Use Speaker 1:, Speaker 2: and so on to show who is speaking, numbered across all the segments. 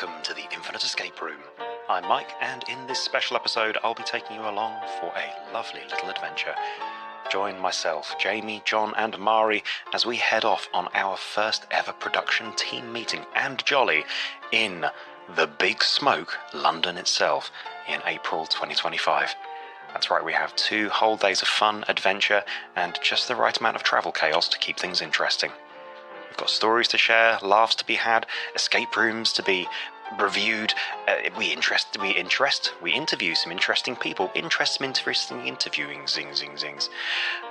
Speaker 1: Welcome to the Infinite Escape Room. I'm Mike, and in this special episode I'll be taking you along for a lovely little adventure. Join myself, Jamie, John and Mari as we head off on our first ever production team meeting and Jolley in the Big Smoke, London itself, in April 2025. That's right, we have 2 whole days of fun, adventure, and just the right amount of travel chaos to keep things interesting. We've got stories to share, laughs to be had, escape rooms to be reviewed. We interview some interesting people, some interesting interviewing, zings.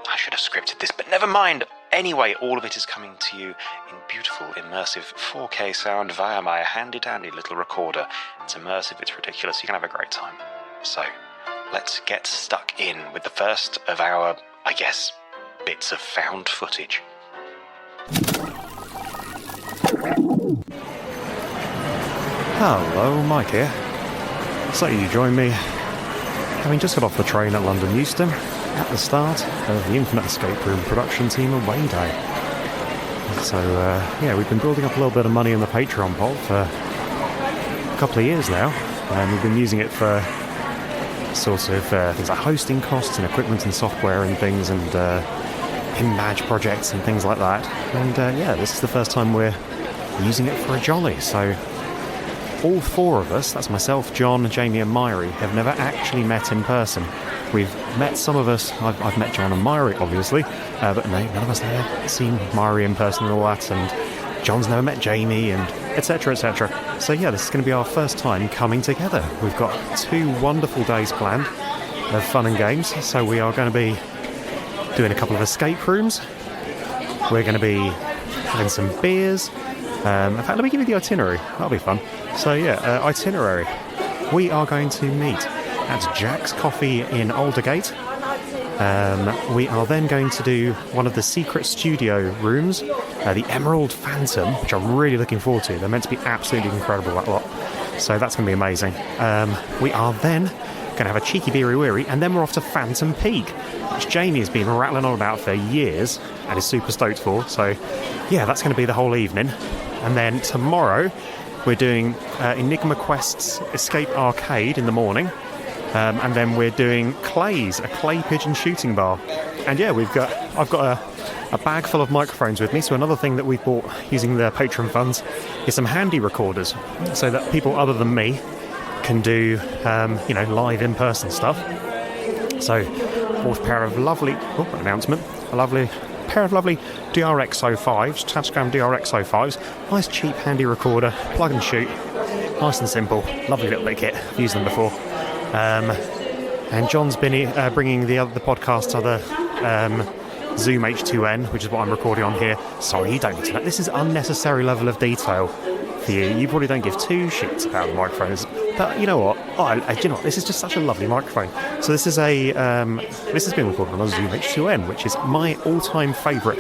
Speaker 1: I should have scripted this, but never mind. Anyway, all of it is coming to you in beautiful, immersive 4K sound via my handy-dandy little recorder. It's immersive, it's ridiculous, you can have a great time. So, let's get stuck in with the first of our, I guess, bits of found footage.
Speaker 2: Hello, Mike here. So you join me, having just got off the train at London Euston, at the start of the Infinite Escape Room production team away day. So, we've been building up a little bit of money in the Patreon pot for a couple of years now, and we've been using it for sort of things like hosting costs and equipment and software and things, and pin badge projects and things like that. And this is the first time we're using it for a Jolley, so all 4 of us, that's myself, John, Jamie and Mari, have never actually met in person. We've met some of us, I've met John and Mari obviously, but no, none of us have ever seen Mari in person and all that, and John's never met Jamie, and etc. So yeah, this is going to be our first time coming together. We've got 2 wonderful days planned of fun and games, so we are going to be doing a couple of escape rooms. We're going to be having some beers. In fact, let me give you the itinerary. That'll be fun. So yeah, itinerary. We are going to meet at Jack's Coffee in Aldergate. We are then going to do one of the secret studio rooms, the Emerald Phantom, which I'm really looking forward to. They're meant to be absolutely incredible, that lot. So that's going to be amazing. We are then going to have a cheeky beery weary, and then we're off to Phantom Peak, which Jamie has been rattling on about for years and is super stoked for. So yeah, that's going to be the whole evening. And then tomorrow we're doing Enigma Quest's Escape Arcade in the morning, and then we're doing Clay's, a clay pigeon shooting bar. And yeah, I've got a bag full of microphones with me. So another thing that we bought using the Patreon funds is some handy recorders, so that people other than me can do live in-person stuff. So bought a pair of lovely pair of lovely DRX05s, Tascam DRX05s, nice cheap handy recorder, plug and shoot, nice and simple, lovely little kit, I've used them before. And John's been bringing the podcast's other Zoom H2N, which is what I'm recording on here. Sorry, you don't need to know. This is unnecessary level of detail for you. You probably don't give 2 shits about the microphones, but you know what? This is just such a lovely microphone. So this is this has been recorded on a Zoom H2N, which is my all-time favourite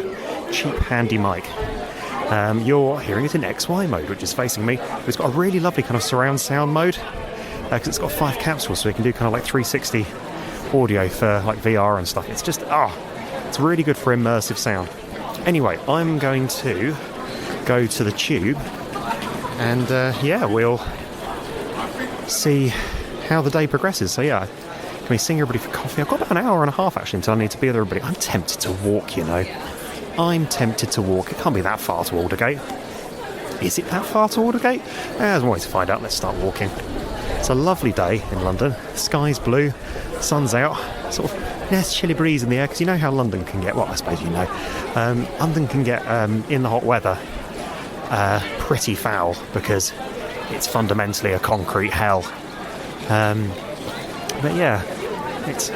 Speaker 2: cheap handy mic. You're hearing it in XY mode, which is facing me. It's got a really lovely kind of surround sound mode, because it's got 5 capsules, so we can do kind of like 360 audio for like VR and stuff. It's just it's really good for immersive sound. Anyway, I'm going to go to the Tube, and we'll see how the day progresses. So yeah, can we sing everybody for coffee? I've got about an hour and a half actually until I need to be with everybody. I'm tempted to walk, I'm tempted to walk. It can't be that far to Aldergate. Is it that far to Aldergate? There's one way to find out. Let's start walking. It's a lovely day in London. The sky's blue, sun's out, sort of nice chilly breeze in the air, because you know how London can get, well, I suppose you know, London can get, in the hot weather, pretty foul, because it's fundamentally a concrete hell. But yeah, it's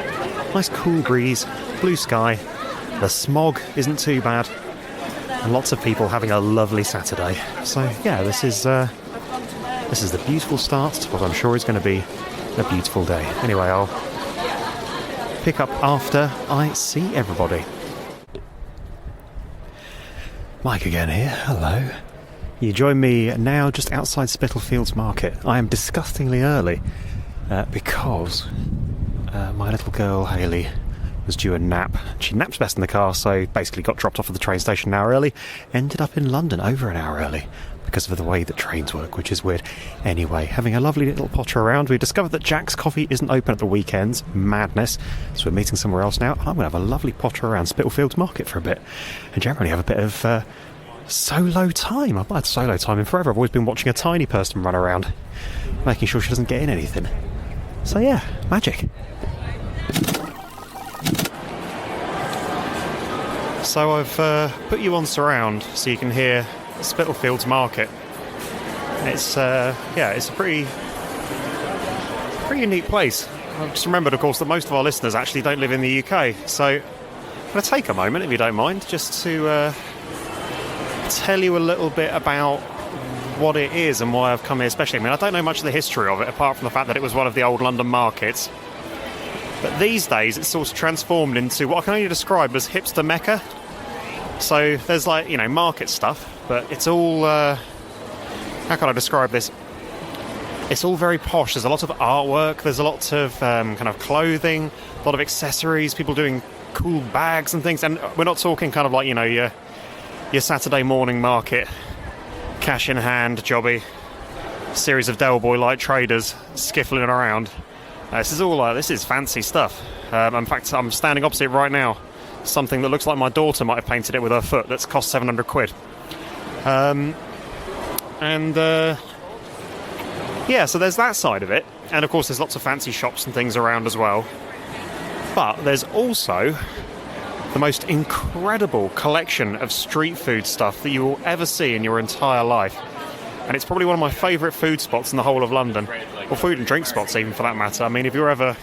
Speaker 2: nice cool breeze, blue sky, the smog isn't too bad, and lots of people having a lovely Saturday. So yeah, this is the beautiful start to what I'm sure is going to be a beautiful day. Anyway, I'll pick up after I see everybody. Mike again here, hello. You join me now just outside Spitalfields Market. I am disgustingly early because my little girl Hayley was due a nap. She naps best in the car, so basically got dropped off at the train station an hour early. Ended up in London over an hour early because of the way that trains work, which is weird. Anyway, having a lovely little potter around, we discovered that Jack's Coffee isn't open at the weekends. Madness. So we're meeting somewhere else now. I'm going to have a lovely potter around Spitalfields Market for a bit and generally have a bit of solo time. I've had solo time in forever. I've always been watching a tiny person run around, making sure she doesn't get in anything. So yeah, magic. So I've put you on surround so you can hear Spitalfields Market. It's it's a pretty unique place. I've just remembered, of course, that most of our listeners actually don't live in the UK. So I'm going to take a moment, if you don't mind, just to tell you a little bit about what it is and why I've come here especially. I mean, I don't know much of the history of it, apart from the fact that it was one of the old London markets. But these days, it's sort of transformed into what I can only describe as hipster mecca. So there's market stuff, but it's all, how can I describe this? It's all very posh. There's a lot of artwork, there's a lot of kind of clothing, a lot of accessories, people doing cool bags and things. And we're not talking kind of like, your Saturday morning market, cash in hand, jobby, series of Del Boy light traders skiffling around. This is fancy stuff. In fact, I'm standing opposite right now something that looks like my daughter might have painted it with her foot that's cost 700 quid. So there's that side of it. And of course there's lots of fancy shops and things around as well. But there's also the most incredible collection of street food stuff that you will ever see in your entire life. And it's probably one of my favourite food spots in the whole of London. Or food and drink spots even, for that matter. I mean, if you're ever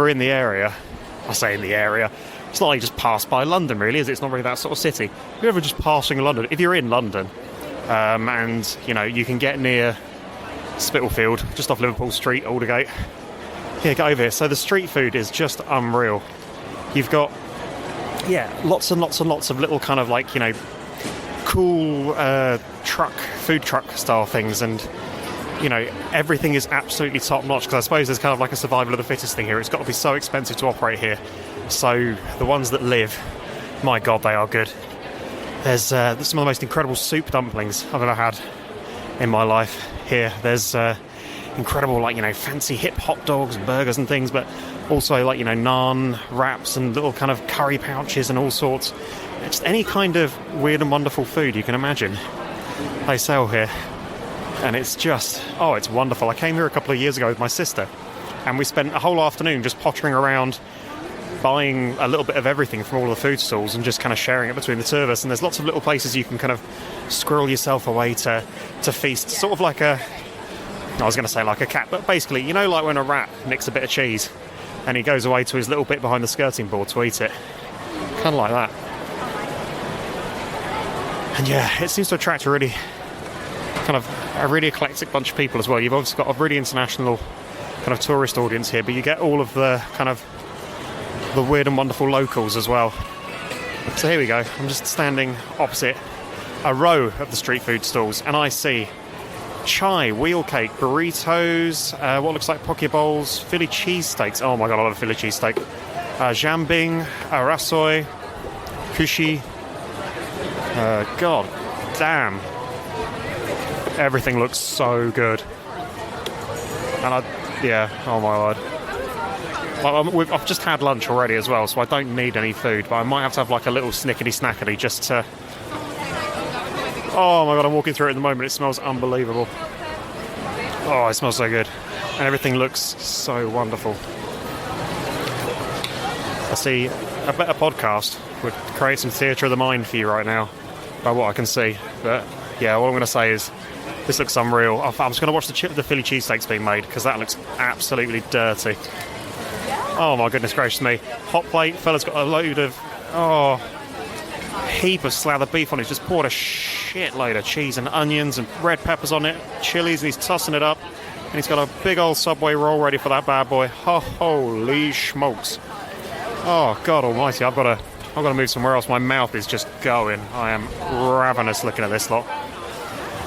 Speaker 2: in the area, I say in the area, it's not like you just pass by London really, is it? It's not really that sort of city. If you're ever just passing London, if you're in London, and you can get near Spitalfield, just off Liverpool Street, Aldergate, get over here. So the street food is just unreal. You've got lots and lots and lots of little kind of cool food truck style things, and everything is absolutely top notch, because I suppose there's kind of like a survival of the fittest thing here. It's got to be so expensive to operate here, so the ones that live, my god, they are good. There's some of the most incredible soup dumplings I've ever had in my life here. There's incredible fancy hip hot dogs and burgers and things, but also naan wraps and little kind of curry pouches and all sorts. Just any kind of weird and wonderful food you can imagine they sell here. And it's just, it's wonderful. I came here a couple of years ago with my sister, and we spent a whole afternoon just pottering around, buying a little bit of everything from all the food stalls and just kind of sharing it between the two of us. And there's lots of little places you can kind of squirrel yourself away to feast. Sort of like I was going to say like a cat, but basically, like when a rat nicks a bit of cheese and he goes away to his little bit behind the skirting board to eat it. Kind of like that. And yeah, it seems to attract a really eclectic bunch of people as well. You've obviously got a really international kind of tourist audience here, but you get all of the kind of the weird and wonderful locals as well. So here we go. I'm just standing opposite a row of the street food stalls, and I see chai, wheel cake, burritos, what looks like poke bowls, Philly cheesesteaks. Oh my god, I love a Philly cheesesteak. Jambing, rasoi, kushi. God damn. Everything looks so good. And oh my word. I've just had lunch already as well, so I don't need any food, but I might have to have a little snickety-snackety just to... Oh my god, I'm walking through it at the moment. It smells unbelievable. Oh, it smells so good. And everything looks so wonderful. I see a better podcast would create some theatre of the mind for you right now, by what I can see. But yeah, all I'm going to say is this looks unreal. I'm just going to watch the Philly cheesesteaks being made, because that looks absolutely dirty. Oh my goodness gracious me. Hot plate, fella's got a load of heap of slathered beef on it. He's just poured a shitload of cheese and onions and red peppers on it, chilies, and he's tossing it up, and he's got a big old Subway roll ready for that bad boy. Holy smokes. Oh god almighty, I've got to move somewhere else. My mouth is just going. I am ravenous looking at this lot.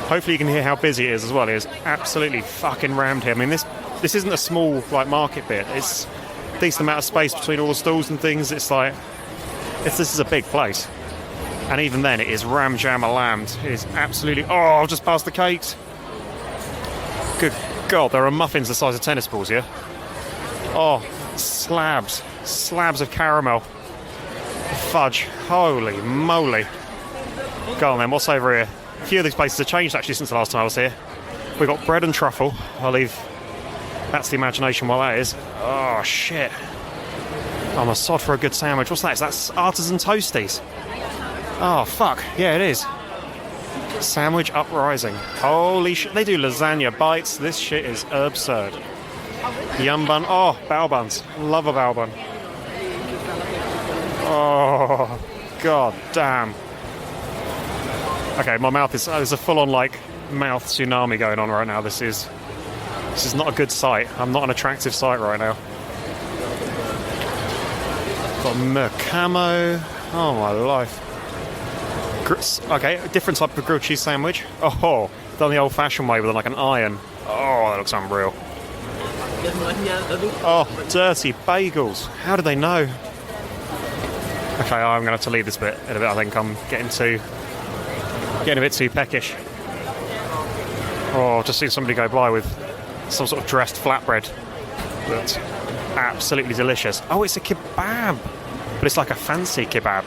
Speaker 2: Hopefully you can hear how busy it is as well. It is absolutely fucking rammed here. I mean, this isn't a small market bit. It's decent amount of space between all the stalls and things. It's like, this is a big place. And even then, it is ram jam a lammed. It is absolutely... Oh, I've just passed the cakes. Good God, there are muffins the size of tennis balls here. Oh, slabs of caramel. Fudge. Holy moly. Go on then, what's over here? A few of these places have changed actually since the last time I was here. We've got bread and truffle. I'll leave... That's the imagination while that is. Oh, shit. I'm a sod for a good sandwich. What's that? Is that artisan toasties? Oh, fuck. Yeah, it is. Sandwich uprising. Holy shit. They do lasagna bites. This shit is absurd. Yum bun. Oh, bao buns. Love a bao bun. Oh, god damn. Okay, my mouth is... There's a full-on, like, mouth tsunami going on right now. This is not a good sight. I'm not an attractive sight right now. Got mercamo. Oh, my life. Okay, a different type of grilled cheese sandwich. Oh, done the old-fashioned way with like an iron. Oh, that looks unreal. Oh, dirty bagels. How did they know? Okay, I'm going to have to leave this bit in a bit. I think I'm getting a bit too peckish. Oh, just seen somebody go by with some sort of dressed flatbread. That's absolutely delicious. Oh, it's a kebab, but it's like a fancy kebab.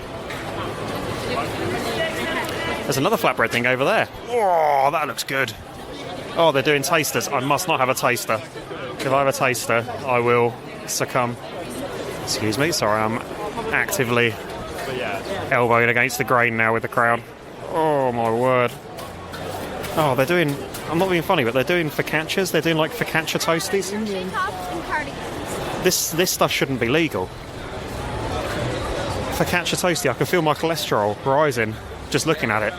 Speaker 2: There's another flatbread thing over there. Oh, that looks good. Oh, they're doing tasters. I must not have a taster. If I have a taster, I will succumb. Excuse me, sorry, I'm actively elbowing against the grain now with the crowd. Oh, my word. Oh, they're doing... I'm not being funny, but they're doing focaccias. They're doing, like, focaccia toasties. This stuff shouldn't be legal. Focaccia toasty, I can feel my cholesterol rising just looking at it.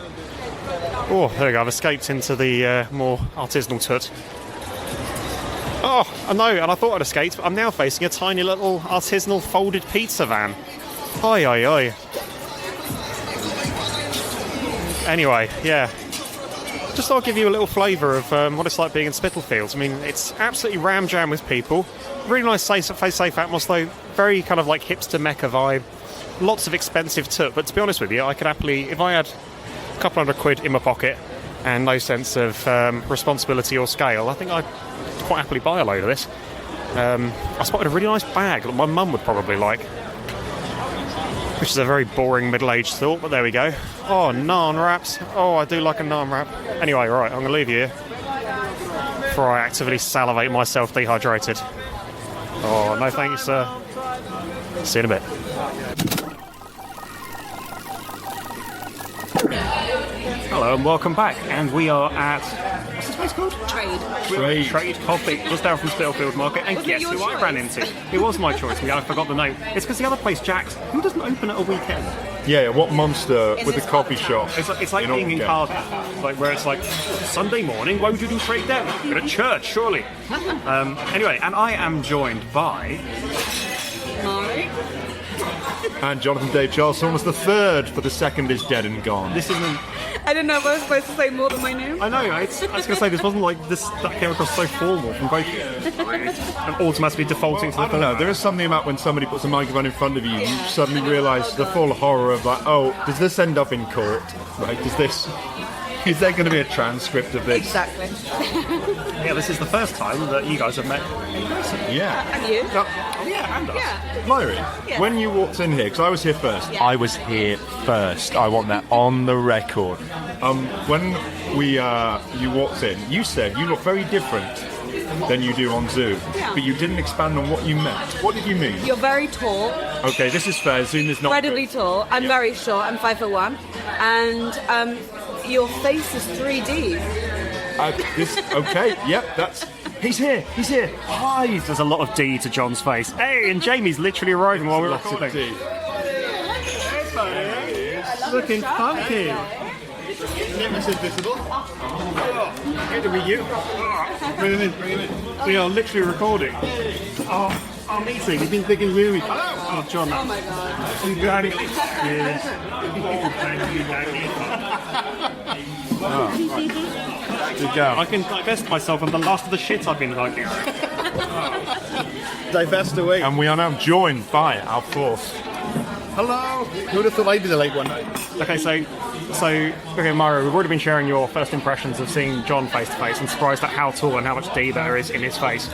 Speaker 2: Oh, there we go. I've escaped into the more artisanal tut. Oh, I know, and I thought I'd escaped, but I'm now facing a tiny little artisanal folded pizza van. Oi, oi, oi. Anyway, yeah. Just thought I'd give you a little flavour of what it's like being in Spitalfields. I mean, it's absolutely ram jam with people. Really nice safe atmosphere, though. Very kind of like hipster Mecca vibe. Lots of expensive tut, but to be honest with you, I could happily, if I had a couple £100 in my pocket and no sense of responsibility or scale, I think I'd quite happily buy a load of this. I spotted a really nice bag that my mum would probably like, which is a very boring middle-aged thought, but there we go. Oh, naan wraps. Oh, I do like a naan wrap. Anyway, right, I'm going to leave you here before I actively salivate myself dehydrated. Oh, no thank you, sir. See you in a bit. Hello and welcome back, and we are at, what's this place called? Trade Coffee, just down from Spitalfield Market, and guess who I ran into? It was my choice, I forgot the name. It's because the other place, Jack's, who doesn't open at a weekend?
Speaker 3: Yeah, what monster with a coffee shop?
Speaker 2: It's like being in Cardiff, like where it's like, Sunday morning, why would you do trade then? Go to church, surely. Anyway, and I am joined by...
Speaker 4: Mari.
Speaker 3: And Jonathan Dave Charleston was the third, for the second is dead and gone.
Speaker 2: This isn't...
Speaker 4: I didn't know if I was supposed to say more than my name.
Speaker 2: I know, I was going to say, this wasn't like this, that came across so formal from both of you. I'm automatically defaulting to the...
Speaker 3: I don't know, there is something about when somebody puts a microphone in front of you, you suddenly realise the full horror of like, oh, does this end up in court? Right, is there going to be a transcript of this?
Speaker 4: Exactly.
Speaker 2: Yeah, this is the first time that you guys have met in person.
Speaker 3: Yeah.
Speaker 4: And you?
Speaker 2: Yeah, and us.
Speaker 4: Yeah.
Speaker 3: Myri,
Speaker 4: Yeah.
Speaker 3: when you walked in here, because I was here first,
Speaker 4: Yeah.
Speaker 5: I was here first. I want that on the record.
Speaker 3: when you walked in, you said you look very different than you do on Zoom,
Speaker 4: Yeah.
Speaker 3: but you didn't expand on what you meant. What did you mean?
Speaker 4: You're very tall,
Speaker 3: Okay, this is fair. Zoom is not
Speaker 4: incredibly
Speaker 3: good.
Speaker 4: tall. I'm very short. I'm 5'1", and your face is 3D.
Speaker 3: Okay, yep, that's... He's here.
Speaker 2: Hi! There's a lot of D to John's face. Hey, and Jamie's literally arriving while we're
Speaker 3: Lots of
Speaker 2: recording.
Speaker 3: D.
Speaker 2: Looking funky.
Speaker 3: It's invisible.
Speaker 2: Good to meet you. Bring him in. We are literally recording. Oh, our meeting. We've been thinking really. Oh, John.
Speaker 4: Oh my god.
Speaker 2: You got it. Yes. Thank you, Jackie.
Speaker 3: Good girl.
Speaker 2: I can divest myself on the last of the shit I've been liking.
Speaker 3: divest away.
Speaker 5: And we are now joined by our fourth.
Speaker 3: Hello. Who would have thought I'd be the late one?
Speaker 2: Okay, okay, Mario, we've already been sharing your first impressions of seeing John face to face. I'm surprised at how tall and how much D there is in his face.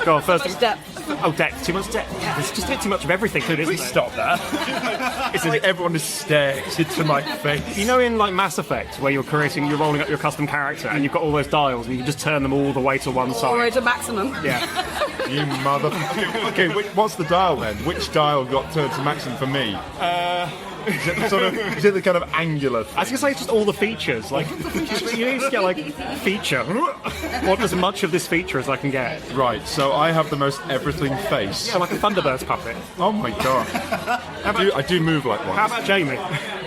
Speaker 2: Go on, first.
Speaker 4: Depth.
Speaker 2: Oh, depth. Too much depth. There's just a bit too much of everything, isn't
Speaker 5: Please
Speaker 2: there?
Speaker 5: stop that. It's like everyone is staring into my face.
Speaker 2: You know, in like Mass Effect, where you're rolling up your custom character, and you've got all those dials, and you can just turn them all the way to one
Speaker 4: Or
Speaker 2: side.
Speaker 4: to maximum.
Speaker 2: Yeah.
Speaker 5: You motherfucker. Okay, what's the dial then? Which dial got turned to maximum for me? Is it the kind of angular thing?
Speaker 2: I was gonna say it's just all the features. Like, you need to get like feature. Want as much of this feature as I can get.
Speaker 5: Right, so I have the most everything face.
Speaker 2: Yeah, like a Thunderbirds puppet.
Speaker 5: Oh my god. I do move like one.
Speaker 2: How about Jamie?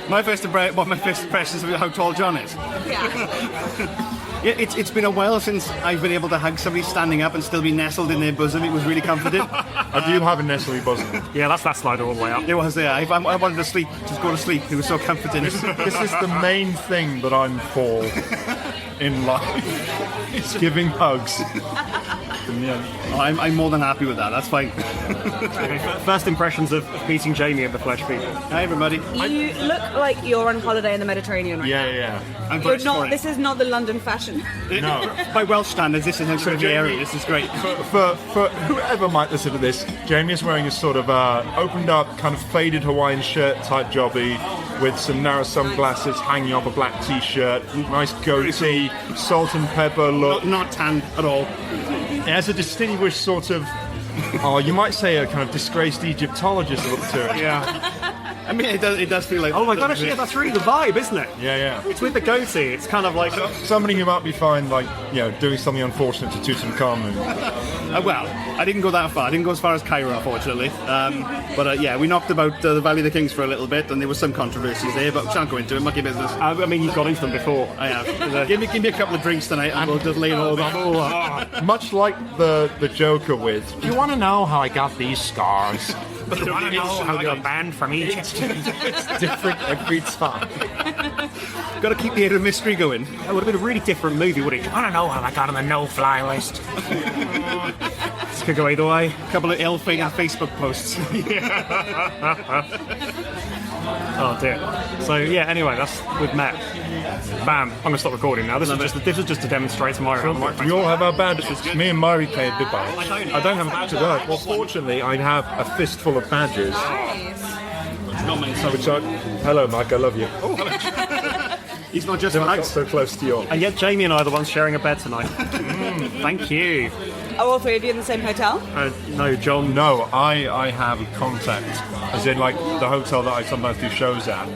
Speaker 6: My first impressions of how tall John is.
Speaker 4: Yeah.
Speaker 6: Yeah, it's been a while since I've been able to hug somebody standing up and still be nestled in their bosom. It was really comforting.
Speaker 5: I do have a Nestle bosom.
Speaker 2: Yeah, that's that slide all the way up.
Speaker 6: It was there. I wanted to sleep, just go to sleep. It was so comforting.
Speaker 5: This is the main thing that I'm for in life. It's giving hugs.
Speaker 6: I'm more than happy with that. That's fine.
Speaker 2: Okay, first impressions of meeting Jamie and the Flesh People.
Speaker 6: Hi, everybody.
Speaker 4: You look like you're on holiday in the Mediterranean right now.
Speaker 5: Yeah.
Speaker 6: I'm
Speaker 4: You're
Speaker 6: very
Speaker 4: not.
Speaker 6: sorry.
Speaker 4: This is not the London fashion.
Speaker 5: No.
Speaker 6: By Welsh standards, this is a good
Speaker 5: Jamie-
Speaker 6: area. This is great.
Speaker 5: For whoever might listen to this, Jamie is wearing a sort of opened up, kind of faded Hawaiian shirt type jobby with some narrow sunglasses hanging off a black t-shirt, nice goatee, salt and pepper look.
Speaker 6: Not tan at all.
Speaker 5: It has a distinguished sort of, you might say a kind of disgraced Egyptologist look to it.
Speaker 2: Yeah.
Speaker 6: I mean, it does feel like.
Speaker 2: Oh my god, actually, yeah, that's really the vibe, isn't it?
Speaker 5: Yeah.
Speaker 2: It's with the goatee. It's kind of like.
Speaker 5: Somebody who might be fine, like, doing something unfortunate to Tutankhamun.
Speaker 6: Well, I didn't go that far. I didn't go as far as Cairo, unfortunately. But yeah, we knocked about the Valley of the Kings for a little bit, and there was some controversies there, but we shan't go into it. Monkey business.
Speaker 2: I mean, you've got into them before.
Speaker 6: I have. Give me a couple of drinks tonight, and we'll just lay it all on.
Speaker 5: Much like the Joker with, do you want to know how I got these scars?
Speaker 2: Do you want to know how you're banned from Egypt?
Speaker 5: It's different every time.
Speaker 6: Got to keep the air of mystery going.
Speaker 2: That would have been a really different movie, wouldn't it? I don't know how I got on the no-fly list. This could go either way.
Speaker 6: A couple of ill-fated Facebook posts.
Speaker 2: Oh dear. So yeah. Anyway, we've met. Bam. I'm gonna stop recording now. This is just to demonstrate tomorrow.
Speaker 5: We all have our badges. Me and Mari played the badge. I don't have a badge at work. Well, fortunately, I have a fistful of badges. Hello, Mike. I love you.
Speaker 6: He's not just
Speaker 5: Never got
Speaker 6: hugs.
Speaker 5: so close to your.
Speaker 2: And yet Jamie and I are the ones sharing a bed tonight. Thank you.
Speaker 4: Are all three of you in the same hotel?
Speaker 2: No, John.
Speaker 5: No, I have a contact, as in like the hotel that I sometimes do shows at.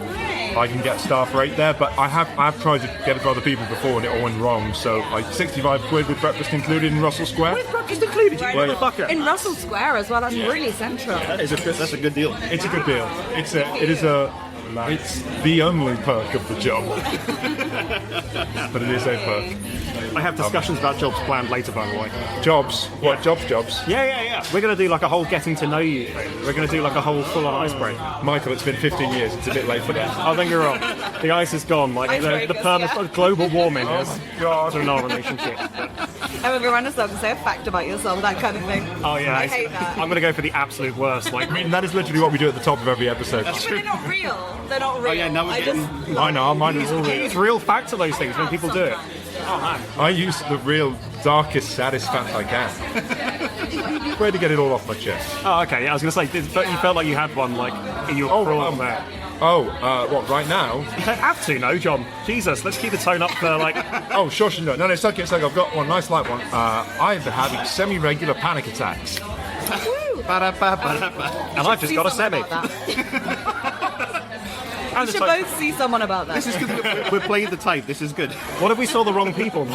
Speaker 5: I can get staff right there, but I've tried to get it for other people before and it all went wrong. So like 65 quid with breakfast included in Russell Square.
Speaker 2: Breakfast included, you
Speaker 5: Wait.
Speaker 2: motherfucker.
Speaker 4: In Russell Square as well. That's really central.
Speaker 6: That's a good deal.
Speaker 5: It's a good deal. It's the only perk of the job, but it is a perk.
Speaker 2: I have discussions about jobs planned later, by the way.
Speaker 5: Jobs? What jobs?
Speaker 2: Yeah. We're going to do like a whole getting to know you thing. We're going to do like a whole full-on icebreaker.
Speaker 5: Michael, it's been 15 years. It's a bit late for that.
Speaker 2: I think you're wrong. The ice is gone. Like the
Speaker 4: Icebreakers,
Speaker 2: global warming
Speaker 5: Oh
Speaker 2: has
Speaker 5: my God.
Speaker 2: to our relationship.
Speaker 4: I remember running stuff to say a fact about yourself, that kind of thing.
Speaker 2: Oh yeah,
Speaker 4: I hate that.
Speaker 2: I'm going to go for the absolute worst. Like,
Speaker 5: I mean, that is literally what we do at the top of every episode.
Speaker 4: But they're not real. They're not real.
Speaker 6: yeah, now we're getting-
Speaker 5: I know, mine is all real.
Speaker 2: it's real facts of those things when people do it. Oh man.
Speaker 5: I use the real darkest, saddest facts I can. Way to get it all off my chest.
Speaker 2: Oh okay. Yeah, I was going to say, you felt like you had one like in your prawn there.
Speaker 5: What, right now?
Speaker 2: You don't have to, no, John. Jesus, let's keep the tone up for like.
Speaker 5: Oh, sure, no, it's okay, I've got one, nice light one. I've been having semi-regular panic attacks.
Speaker 2: And I've just got a semi.
Speaker 4: We should both see someone about that.
Speaker 6: This is good. We're playing the type. This is good.
Speaker 2: What if we saw the wrong people?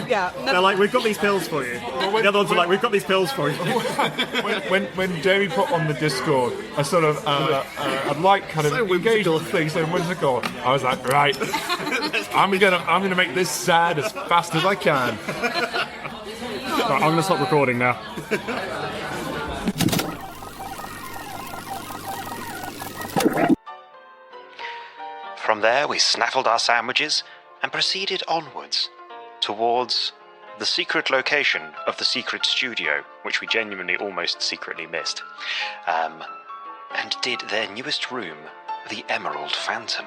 Speaker 4: Yeah.
Speaker 2: They're like, we've got these pills for you. The other ones are like, we've got these pills for you.
Speaker 5: when Jamie put on the Discord a sort of a light kind of engagement thing, so whimsical, I was like, right, I'm gonna make this sad as fast as I can.
Speaker 2: Right, I'm going to stop recording now.
Speaker 1: From there, we snaffled our sandwiches and proceeded onwards towards the secret location of the secret studio, which we genuinely almost secretly missed, and did their newest room, the Emerald Phantom.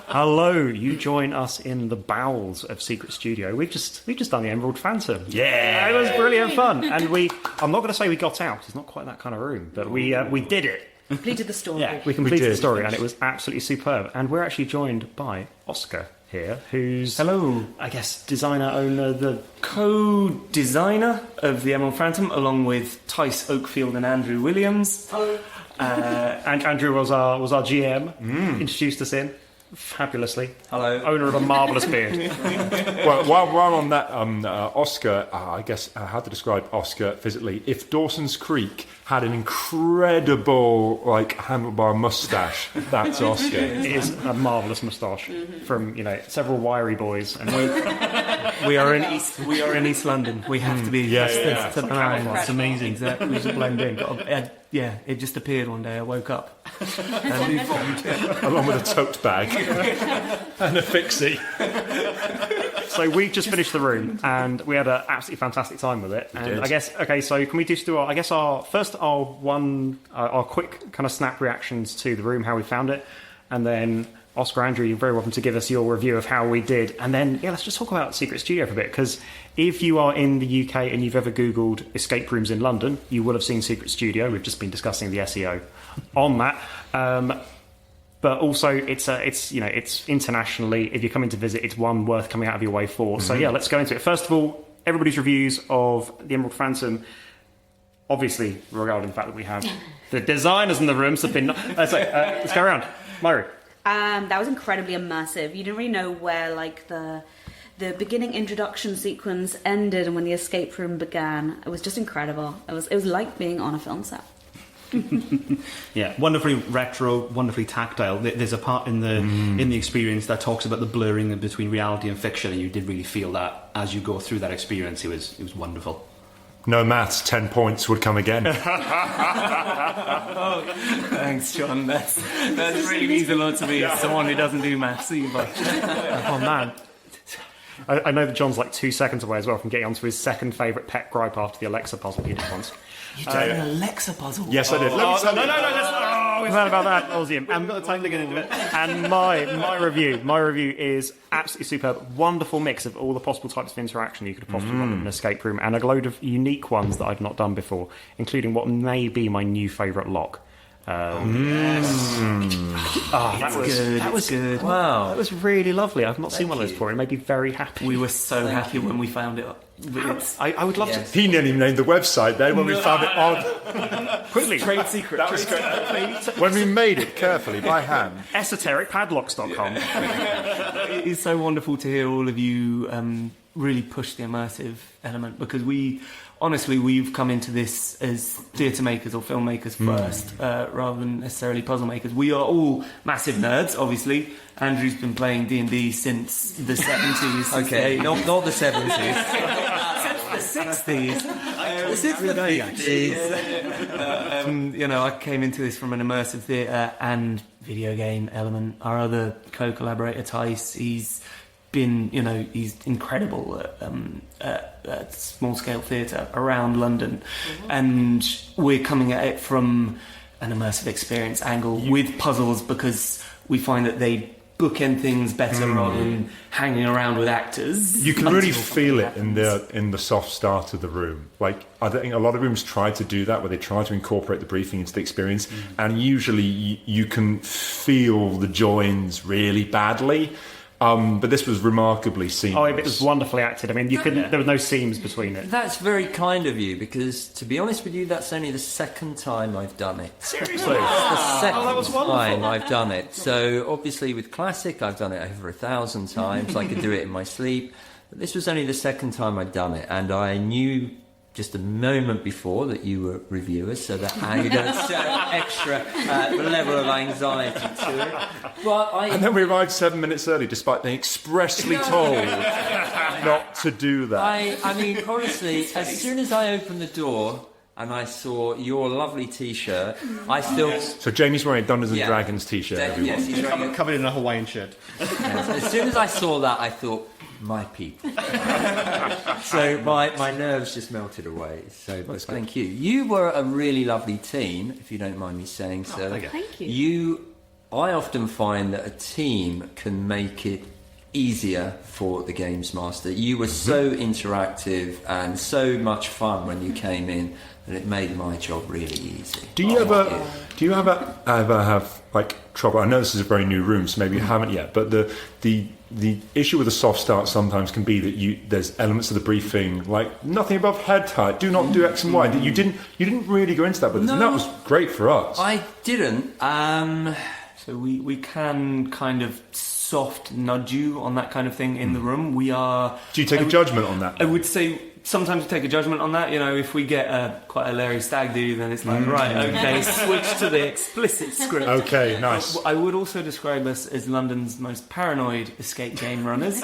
Speaker 2: Hello, you join us in the bowels of Secret Studio. We've just done the Emerald Phantom. Yeah, it was brilliant fun. And I'm not going to say we got out. It's not quite that kind of room, but we did it.
Speaker 4: Completed the story.
Speaker 2: Yeah, we completed the story, and it was absolutely superb. And we're actually joined by Oscar here, who's
Speaker 7: hello,
Speaker 2: I guess designer, owner, the
Speaker 7: co-designer of the Emerald Phantom, along with Tice Oakfield and Andrew Williams.
Speaker 2: Hello. And Andrew was our GM. Introduced us in fabulously.
Speaker 7: Hello.
Speaker 2: Owner of a marvellous beard.
Speaker 5: Well, while on that, Oscar, I guess how to describe Oscar physically? If Dawson's Creek had an incredible handlebar moustache, that's Oscar.
Speaker 2: It is a marvellous moustache from several wiry boys. And
Speaker 7: we are in East London. We have to be.
Speaker 5: Yes.
Speaker 7: It's amazing.
Speaker 2: Exactly. We just blend in.
Speaker 7: It just appeared one day. I woke up
Speaker 5: along with a tote bag and a fixie.
Speaker 2: So we just finished the room, and we had an absolutely fantastic time with it. And I guess so can we just do our quick kind of snap reactions to the room, how we found it, and then Oscar, Andrew, you're very welcome to give us your review of how we did, and then let's just talk about Secret Studio for a bit, because if you are in the UK and you've ever Googled escape rooms in London, you will have seen Secret Studio. We've just been discussing the SEO on that. But also, it's internationally, if you're coming to visit, it's one worth coming out of your way for. So let's go into it. First of all, everybody's reviews of the Emerald Phantom, obviously regarding the fact that we have the designers in the rooms have been. Let's go around. Myri.
Speaker 4: That was incredibly immersive. You didn't really know where the beginning introduction sequence ended and when the escape room began. It was just incredible. It was like being on a film set.
Speaker 6: Yeah, wonderfully retro, wonderfully tactile. There's a part in the experience that talks about the blurring between reality and fiction, and you did really feel that as you go through that experience. It was wonderful.
Speaker 5: No maths, 10 points would come again.
Speaker 7: Thanks, John. That really means a lot to me as someone who doesn't do maths either.
Speaker 2: Oh man. I know that John's 2 seconds away as well from getting onto his second favourite pet gripe after the Alexa puzzle he did once.
Speaker 7: You did an Alexa puzzle?
Speaker 5: Yes, I did.
Speaker 2: No, we've heard about that. I haven't got the time to get into it. And my review is absolutely superb. Wonderful mix of all the possible types of interaction you could have possibly done in an escape room, and a load of unique ones that I've not done before, including what may be my new favourite lock.
Speaker 7: That was good. Wow,
Speaker 2: that was really lovely. I've not seen one of those before. It made me very happy.
Speaker 7: We were so happy when we found it.
Speaker 2: I would love to.
Speaker 5: He nearly named the website then when we found it on.
Speaker 2: Quickly.
Speaker 7: Trade secret.
Speaker 5: That was great. When we made it carefully by hand.
Speaker 2: Esotericpadlocks.com.
Speaker 7: It is so wonderful to hear all of you really push the immersive element, because we've come into this as theatre makers or filmmakers first, rather than necessarily puzzle makers. We are all massive nerds, obviously. Andrew's been playing D&D since the 70s.
Speaker 8: Okay, not the 70s.
Speaker 7: Since the 60s. Since the 50s. I came into this from an immersive theatre and video game element. Our other co-collaborator, Tice, he's incredible at small-scale theatre around London, and we're coming at it from an immersive experience angle with puzzles, because we find that they bookend things better rather than hanging around with actors.
Speaker 5: You can really feel it in the soft start of the room. I think a lot of rooms try to do that, where they try to incorporate the briefing into the experience, and usually you can feel the joins really badly. But this was remarkably seamless.
Speaker 2: Oh, it was wonderfully acted. I mean, there were no seams between it.
Speaker 8: That's very kind of you, because to be honest with you, that's only the second time I've done it.
Speaker 2: Seriously?
Speaker 8: It's the second time I've done it. So obviously with Classic, I've done it over 1,000 times. I could do it in my sleep. But this was only the second time I'd done it, and I knew just a moment before that you were reviewers, so that you don't show extra level of anxiety to it.
Speaker 5: And then we arrived 7 minutes early, despite being expressly told not to do that.
Speaker 8: I mean, honestly, as soon as I opened the door, and I saw your lovely T-shirt, I still...
Speaker 5: So Jamie's wearing a Dungeons and Dragons T-shirt. Everyone.
Speaker 8: Yes, he's wearing
Speaker 6: Covered in a Hawaiian shirt.
Speaker 8: Yes, as soon as I saw that, I thought, my people. So my nerves just melted away. So thank you. You were a really lovely team, if you don't mind me saying so.
Speaker 4: Thank you.
Speaker 8: I often find that a team can make it easier for the games master. You were so interactive and so much fun when you came in that it made my job really easy.
Speaker 5: Do you ever have like trouble? I know this is a very new room, so maybe you haven't yet. But the issue with a soft start sometimes can be that there's elements of the briefing like nothing above head height. Do not do X and Y. You didn't really go into that, but that was great for us.
Speaker 8: I didn't.
Speaker 7: So we can kind of soft nudge you on that kind of thing in the room. We are...
Speaker 5: Do you take a judgment on that?
Speaker 7: I would say sometimes we take a judgment on that. You know, if we get quite a Larry Stag do, then it's like, right, okay, switch to the explicit script.
Speaker 5: Okay, nice.
Speaker 7: I would also describe us as London's most paranoid escape game runners.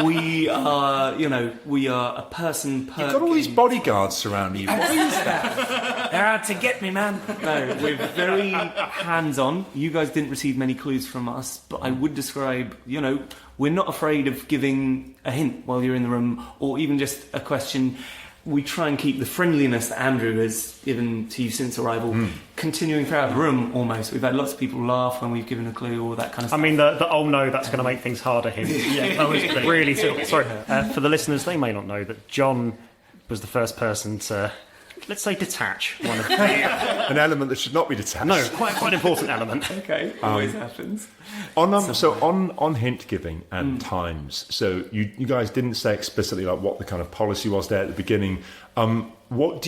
Speaker 7: We are a person per
Speaker 5: You've got all these bodyguards surrounding you. What is that?
Speaker 7: They're out to get me, man. No, we're very hands-on. You guys didn't receive many clues from us, but I would describe, we're not afraid of giving a hint while you're in the room, or even just a question. We try and keep the friendliness that Andrew has given to you since arrival continuing throughout the room, almost. We've had lots of people laugh when we've given a clue, all that kind of stuff.
Speaker 2: I mean, the oh no, that's going to make things harder hint. That was really... Sorry, for the listeners, they may not know that John was the first person to... let's say detach one of the...
Speaker 5: An element that should not be detached.
Speaker 2: No, quite an important element.
Speaker 7: Okay, always happens.
Speaker 5: On hint giving and times, so you guys didn't say explicitly like what the kind of policy was there at the beginning. What's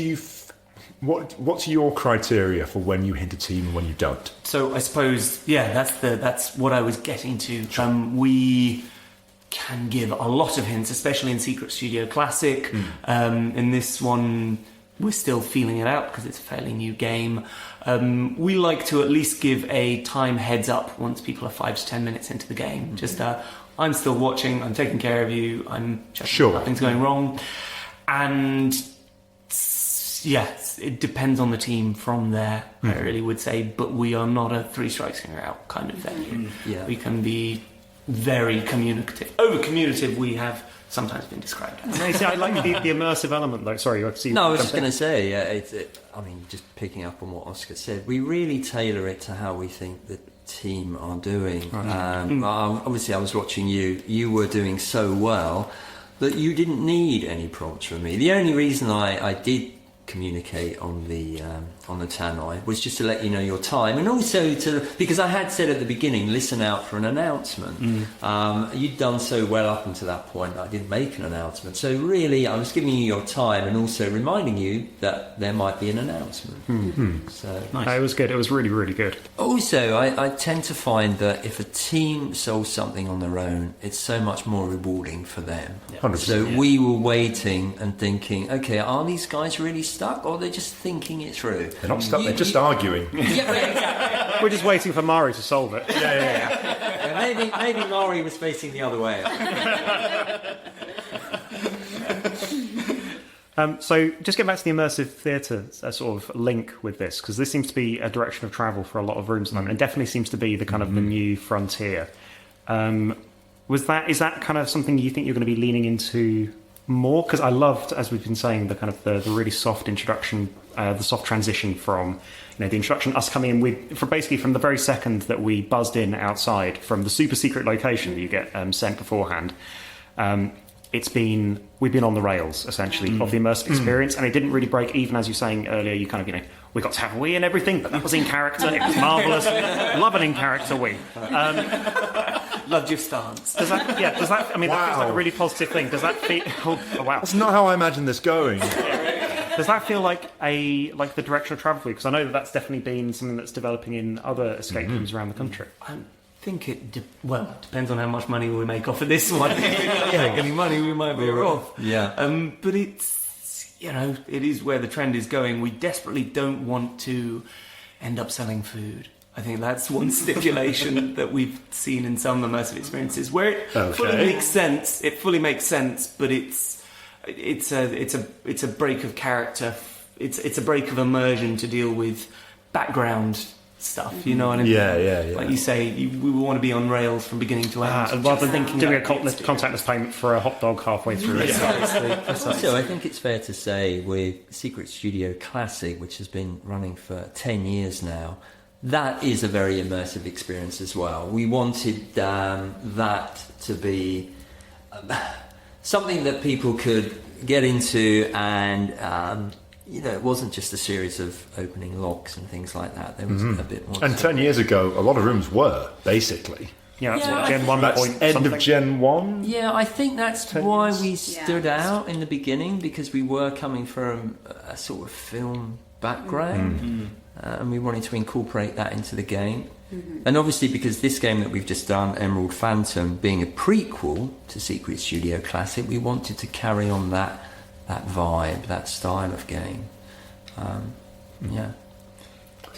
Speaker 5: your criteria for when you hint a team and when you don't?
Speaker 7: So I suppose, that's what I was getting to. We can give a lot of hints, especially in Secret Studio Classic. In this one, we're still feeling it out because it's a fairly new game. We like to at least give a time heads up once people are 5 to 10 minutes into the game. Just, I'm still watching, I'm taking care of you, I'm checking nothing's going wrong. And yes, it depends on the team from there, I really would say, but we are not a 3 strikes and you're out kind of venue. We can be very communicative. Over-communicative, we have sometimes been described as.
Speaker 2: I like the immersive element, though. Sorry, I see.
Speaker 8: No, I was just going to say, just picking up on what Oscar said, we really tailor it to how we think the team are doing. Obviously, I was watching you. You were doing so well that you didn't need any prompts from me. The only reason I did communicate on the tannoy was just to let you know your time, and also because I had said at the beginning, listen out for an announcement. You'd done so well up until that point that I didn't make an announcement, so really I was giving you your time and also reminding you that there might be an announcement. So
Speaker 2: nice. It was good. It was really, really good.
Speaker 8: Also, I tend to find that if a team solves something on their own, it's so much more rewarding for them.
Speaker 5: 100%.
Speaker 8: So we were waiting and thinking, okay, are these guys really stuck, or are they just thinking it through?
Speaker 5: They're not stuck, they're just arguing.
Speaker 8: Yeah, exactly.
Speaker 2: We're just waiting for Mari to solve it.
Speaker 8: Maybe Mari was facing the other way.
Speaker 2: So just get back to the immersive theatre sort of link with this, because this seems to be a direction of travel for a lot of rooms at the moment. It definitely seems to be the kind of the new frontier. Is that kind of something you think you're going to be leaning into more? Because I loved, as we've been saying, the kind of the really soft introduction, the soft transition from the introduction, us coming in from the very second that we buzzed in outside from the super secret location that you get sent beforehand. We've been on the rails essentially of the immersive experience, and it didn't really break, even as you were saying earlier. You kind of we got to have a wee and everything, but that was in character. It was marvellous. Love an in character wee.
Speaker 7: Loved your stance.
Speaker 2: Does that? I mean, that feels like a really positive thing. Does that feel? Oh wow!
Speaker 5: That's not how I imagined this going.
Speaker 2: Does that feel like the direction of travel for you? Because I know that's definitely been something that's developing in other escape rooms around the country.
Speaker 7: I think it depends on how much money we make off of this one. If we don't make any money, we might be off.
Speaker 8: Yeah.
Speaker 7: But it's it is where the trend is going. We desperately don't want to end up selling food. I think that's one stipulation that we've seen in some immersive experiences where it fully makes sense. It fully makes sense, but it's a break of character it's a break of immersion to deal with background stuff. You know what I mean?
Speaker 5: Yeah.
Speaker 7: Like you say, we want to be on rails from beginning to end.
Speaker 2: Rather than doing a contactless payment for a hot dog halfway through.
Speaker 8: So I think it's fair to say with Secret Studio Classic, which has been running for 10 years now, that is a very immersive experience as well. We wanted that to be something that people could get into, and it wasn't just a series of opening locks and things like that. There was a bit more.
Speaker 5: And 10 years ago, a lot of rooms were, basically.
Speaker 2: Yeah, that's
Speaker 8: Yeah.
Speaker 2: what, Gen 1
Speaker 5: That's
Speaker 2: point
Speaker 5: end
Speaker 2: something.
Speaker 5: of Gen 1?
Speaker 8: Yeah, I think that's
Speaker 5: 10
Speaker 8: why
Speaker 5: years.
Speaker 8: we stood out in the beginning, because we were coming from a sort of film background, and we wanted to incorporate that into the game. And obviously, because this game that we've just done, Emerald Phantom, being a prequel to Secret Studio Classic, we wanted to carry on that vibe, that style of game. Yeah.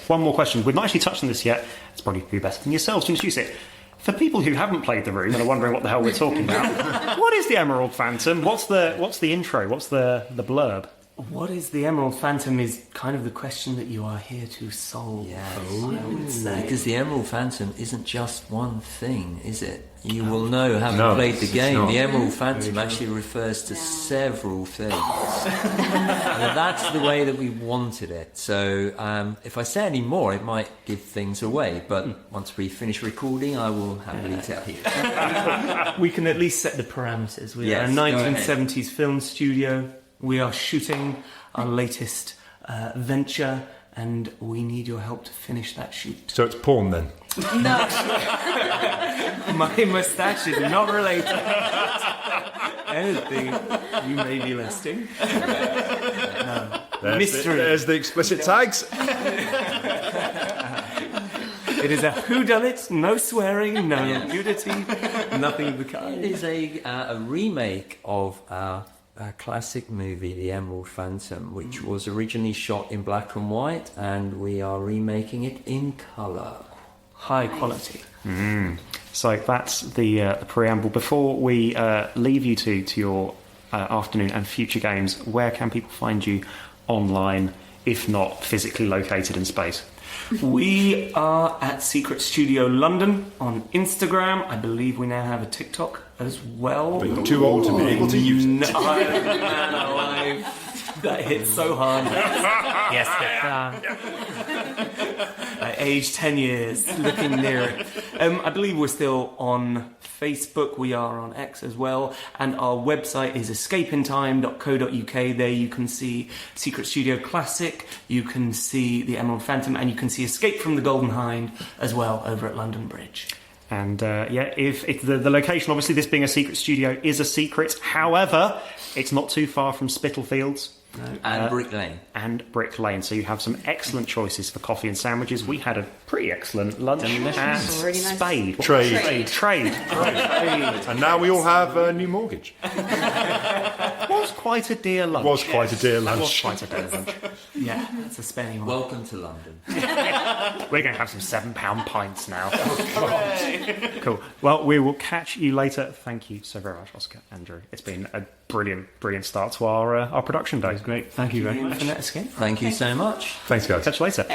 Speaker 2: One more question. We've not actually touched on this yet. It's probably be better than yourselves to introduce it. For people who haven't played the room and are wondering what the hell we're talking about, what is the Emerald Phantom? What's the intro? What's the blurb?
Speaker 7: What is the Emerald Phantom is kind of the question that you are here to solve. I would say.
Speaker 8: Because the Emerald Phantom isn't just one thing, is it? You will know, having
Speaker 5: No,
Speaker 8: played the
Speaker 5: it's
Speaker 8: game,
Speaker 5: not.
Speaker 8: the Emerald Phantom actually refers to several things. And that's the way that we wanted it. So if I say any more, it might give things away. But once we finish recording, I will happily tell you.
Speaker 7: We can at least set the parameters. We are a
Speaker 8: Yes, go ahead.
Speaker 7: 1970s film studio. We are shooting our latest venture, and we need your help to finish that shoot.
Speaker 5: So it's porn then?
Speaker 4: No.
Speaker 7: My moustache is not related to anything you may be listing. Mystery.
Speaker 5: There's the explicit tags.
Speaker 7: It is a whodunit, no swearing, no nudity, nothing of the
Speaker 8: It
Speaker 7: kind.
Speaker 8: is a remake of our classic movie, The Emerald Phantom, which was originally shot in black and white, and we are remaking it in colour.
Speaker 7: High quality.
Speaker 2: So that's the preamble. Before we leave you to your afternoon and future games, where can people find you online, if not physically located in space?
Speaker 7: We are at Secret Studio London on Instagram. I believe we now have a TikTok as well.
Speaker 5: But you're too old to be able to use it.
Speaker 7: Man alive. That hit so hard. Yes, I aged 10 years looking near it. I believe we're still on Facebook. We are on X as well. And our website is escapeintime.co.uk. There you can see Secret Studio Classic, you can see the Emerald Phantom, and you can see Escape from the Golden Hind as well over at London Bridge.
Speaker 2: And if the location, obviously this being a secret studio, is a secret. However, it's not too far from Spitalfields.
Speaker 8: And Brick Lane.
Speaker 2: And Brick Lane. So you have some excellent choices for coffee and sandwiches. We had a pretty excellent lunch at
Speaker 4: Really nice.
Speaker 2: Spade.
Speaker 5: Trade. And now we all have a new mortgage.
Speaker 2: Was quite a dear lunch.
Speaker 5: Was quite a dear lunch.
Speaker 2: Was quite a dear lunch.
Speaker 7: Yeah, that's a spelling one.
Speaker 8: Welcome to London.
Speaker 2: We're going to have some £7 pints now. Cool. Well, we will catch you later. Thank you so very much, Oscar, Andrew. It's been a brilliant start to our production day.
Speaker 7: Great. Thank you very much for that escape.
Speaker 8: Thank you so much.
Speaker 5: Thanks, guys.
Speaker 2: Catch you later.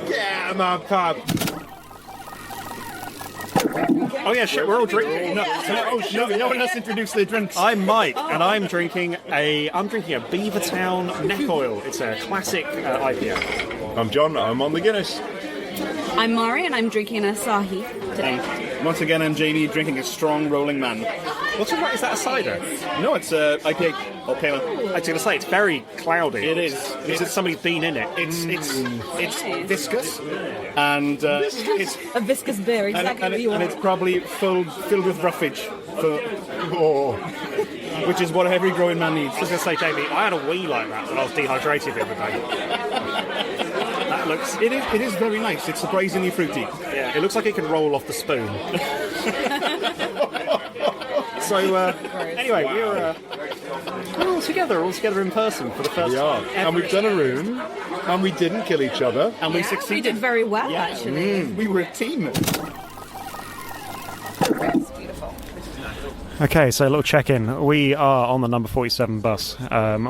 Speaker 5: Yeah, my pub.
Speaker 2: Oh yeah, shit, we're all drinking.
Speaker 5: No one else introduced the drinks.
Speaker 2: I'm Mike, and I'm drinking a Beavertown Neck Oil. It's a classic IPA.
Speaker 5: I'm John, I'm on the Guinness.
Speaker 4: I'm Mari, and I'm drinking an Asahi today.
Speaker 9: Once again, I'm Jamie, drinking a strong Rolling Man.
Speaker 2: What's it? Is that a cider?
Speaker 9: No, it's IPA or pale ale.
Speaker 2: I was going to say it's very cloudy.
Speaker 9: It is.
Speaker 2: Is it somebody's been in it?
Speaker 9: It's viscous, and it's
Speaker 4: A viscous beer, exactly
Speaker 9: and
Speaker 4: what you
Speaker 9: it's
Speaker 4: want.
Speaker 9: probably filled with roughage, which is what every growing man needs.
Speaker 2: I was going to say, Jamie, I had a wee like that when I was dehydrated the other day. That looks.
Speaker 9: It is very nice. It's surprisingly fruity.
Speaker 2: Yeah, it looks like it could roll off the spoon. So anyway, we're all together in person for the first
Speaker 5: We are.
Speaker 2: time.
Speaker 5: And we've done a room.
Speaker 9: And we didn't kill each other. And we
Speaker 4: We
Speaker 9: succeeded.
Speaker 4: did very well, actually.
Speaker 9: We were a team.
Speaker 4: It's beautiful.
Speaker 2: Okay, so a little check-in. We are on the number 47 bus.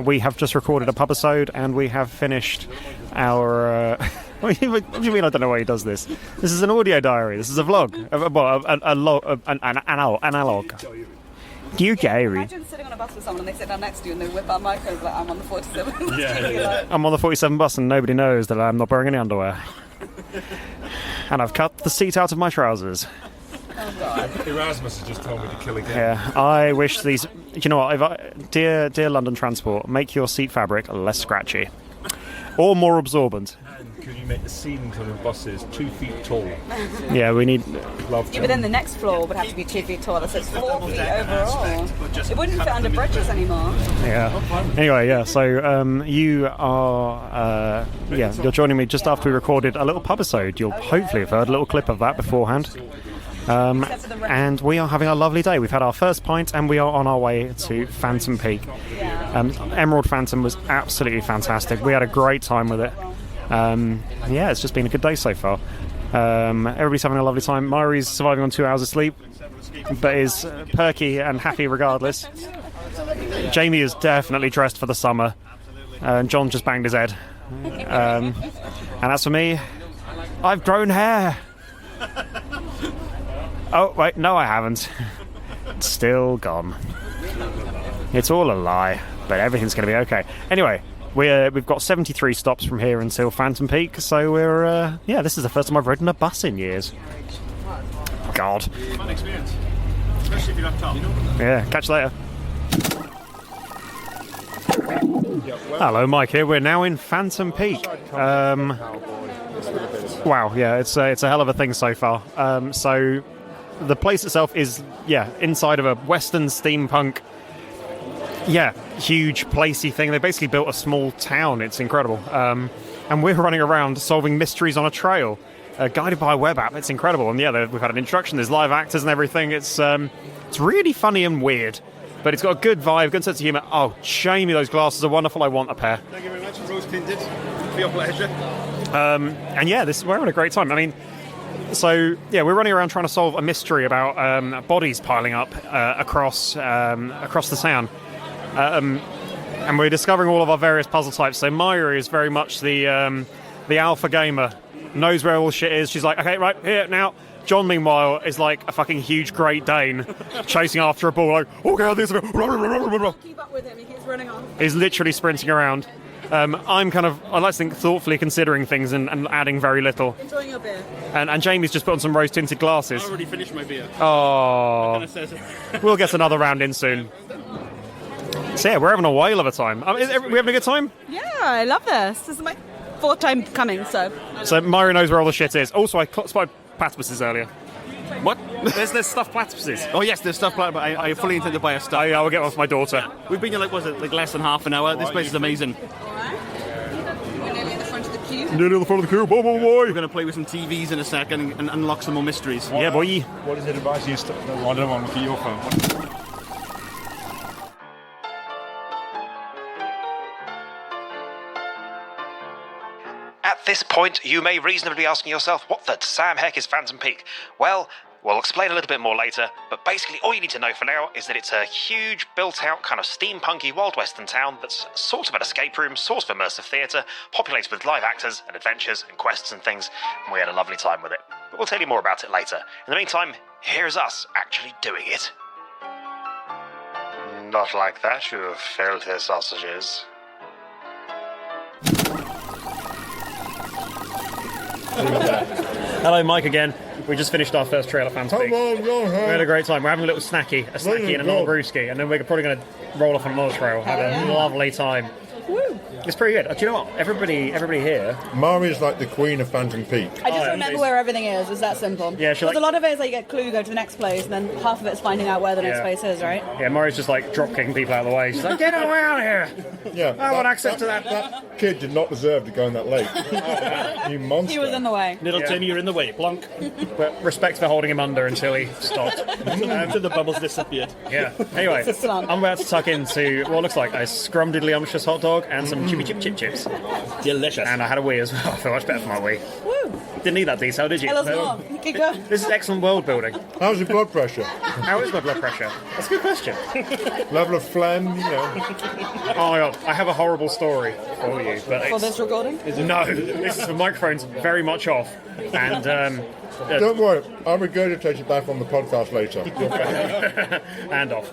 Speaker 2: We have just recorded a pubisode, and we have finished our... what do you mean I don't know why he does this? This is an audio diary. This is a vlog. An analog. You diary.
Speaker 10: Imagine sitting on a bus with someone and they sit down next to you and they whip out micros like, I'm on the 47.
Speaker 2: I'm on the 47 bus and nobody knows that I'm not wearing any underwear. And I've cut the seat out of my trousers.
Speaker 5: Erasmus has just told me to kill again.
Speaker 2: Yeah, I wish these... You know what? Dear London Transport, make your seat fabric less scratchy. Or more absorbent.
Speaker 5: And could you make the ceiling of the buses 2 feet tall?
Speaker 2: Yeah, we need...
Speaker 5: Love
Speaker 10: Yeah, but then the next floor would have to be 2 feet taller, so it's 4 feet overall. It wouldn't fit under bridges anymore.
Speaker 2: Yeah. Anyway, yeah, so you are... you're joining me just after we recorded a little pubisode. You'll hopefully have heard a little clip of that beforehand. And we are having a lovely day. We've had our first pint and we are on our way to Phantom Peak. Emerald Phantom was absolutely fantastic. We had a great time with it. It's just been a good day so far. Everybody's having a lovely time. Myri's surviving on 2 hours of sleep, but is perky and happy regardless. Jamie is definitely dressed for the summer. And John just banged his head. And as for me, I've grown hair. Oh, wait, no I haven't. It's still gone. It's all a lie, but everything's going to be okay. Anyway, we've got 73 stops from here until Phantom Peak, so we're, this is the first time I've ridden a bus in years. God.
Speaker 9: Fun experience. Especially if you have time.
Speaker 2: Yeah, catch you later. Hello, Mike here. We're now in Phantom Peak. Wow, yeah, it's a hell of a thing so far. So the place itself is, inside of a Western steampunk, huge placey thing. They basically built a small town. It's incredible. And we're running around solving mysteries on a trail, guided by a web app. It's incredible. And we've had an introduction. There's live actors and everything. It's really funny and weird. But it's got a good vibe, good sense of humour. Oh, Jamie, those glasses are wonderful. I want a pair.
Speaker 9: Thank you very much. Rose tinted. For your pleasure.
Speaker 2: We're having a great time. I mean, we're running around trying to solve a mystery about bodies piling up across the town. And we're discovering all of our various puzzle types. So Myra is very much the alpha gamer, knows where all shit is. She's like, okay, right, here, now. John, meanwhile, is like a fucking huge Great Dane chasing after a ball, like, okay, this is...
Speaker 10: Keep up with him, he keeps running off.
Speaker 2: He's literally sprinting around. I'm I like to think, thoughtfully considering things and adding very little.
Speaker 10: Enjoying your beer.
Speaker 2: And Jamie's just put on some rose-tinted glasses.
Speaker 9: I already finished my beer.
Speaker 2: Oh. We'll get another round in soon. So we're having a whale of a time. We having a good time?
Speaker 10: Yeah, I love this. This is my 4th time coming, so...
Speaker 2: So Myra knows where all the shit is. Also, I spotted platypuses earlier.
Speaker 9: What?
Speaker 2: There's stuffed platypuses.
Speaker 9: Oh yes, there's stuff like, but I fully intend to buy a stuff.
Speaker 2: I will get one for my daughter.
Speaker 9: We've been here less than half an hour. This place is amazing.
Speaker 10: We're nearly at the front of the queue.
Speaker 2: Nearly on the front of the queue, boy.
Speaker 9: We're going to play with some TVs in a second and unlock some more mysteries.
Speaker 2: Yeah, boy.
Speaker 5: What is it advice you I don't want to look at your phone.
Speaker 1: At this point, you may reasonably be asking yourself, what the Sam heck is Phantom Peak? Well, we'll explain a little bit more later, but basically all you need to know for now is that it's a huge, built-out, kind of steampunky Wild Western town that's sort of an escape room, sort of immersive theatre, populated with live actors and adventures and quests and things, and we had a lovely time with it. But we'll tell you more about it later. In the meantime, here's us actually doing it. Not like that, you filthy sausages.
Speaker 2: Hello, Mike again. We just finished our first trail at Phantom Peak. We had a great time. We're having a little snacky and a little brewski, and then we're probably going to roll off on another trail. Have a lovely time.
Speaker 10: Woo.
Speaker 2: It's pretty good. Do you know what? Everybody here.
Speaker 5: Mari's like the queen of Phantom Peak.
Speaker 10: I just remember where everything is. It's that simple.
Speaker 2: Yeah,
Speaker 10: because a lot of it is like you get a clue, you go to the next place, and then half of it's finding out where the next place is, right?
Speaker 2: Yeah, Mari's just like drop kicking people out of the way. She's like, get away out of here!
Speaker 5: Yeah,
Speaker 2: I want access to that.
Speaker 5: That kid did not deserve to go in that lake. You monster.
Speaker 10: He was in the way.
Speaker 9: Little Timmy, you're in the way. Plonk.
Speaker 2: But respect for holding him under until he stopped.
Speaker 9: Until the bubbles disappeared.
Speaker 2: Yeah. Anyway, I'm about to tuck into what looks like a scrumdiddlyumptious hot dog and some chippy chip chips.
Speaker 9: Delicious.
Speaker 2: And I had a wee as well. I feel much better for my wee.
Speaker 10: Woo!
Speaker 2: Didn't need that detail, did you?
Speaker 10: Tell us more. Keep going.
Speaker 2: This is excellent world building.
Speaker 5: How's your blood pressure?
Speaker 2: How is my blood pressure? That's a good question.
Speaker 5: Level of phlegm, you know.
Speaker 2: Oh my god, I have a horrible story for you. But
Speaker 10: For this recording?
Speaker 2: No, this is the microphone's very much off. And
Speaker 5: Don't worry, I'll regurgitate it back on the podcast later.
Speaker 2: and off.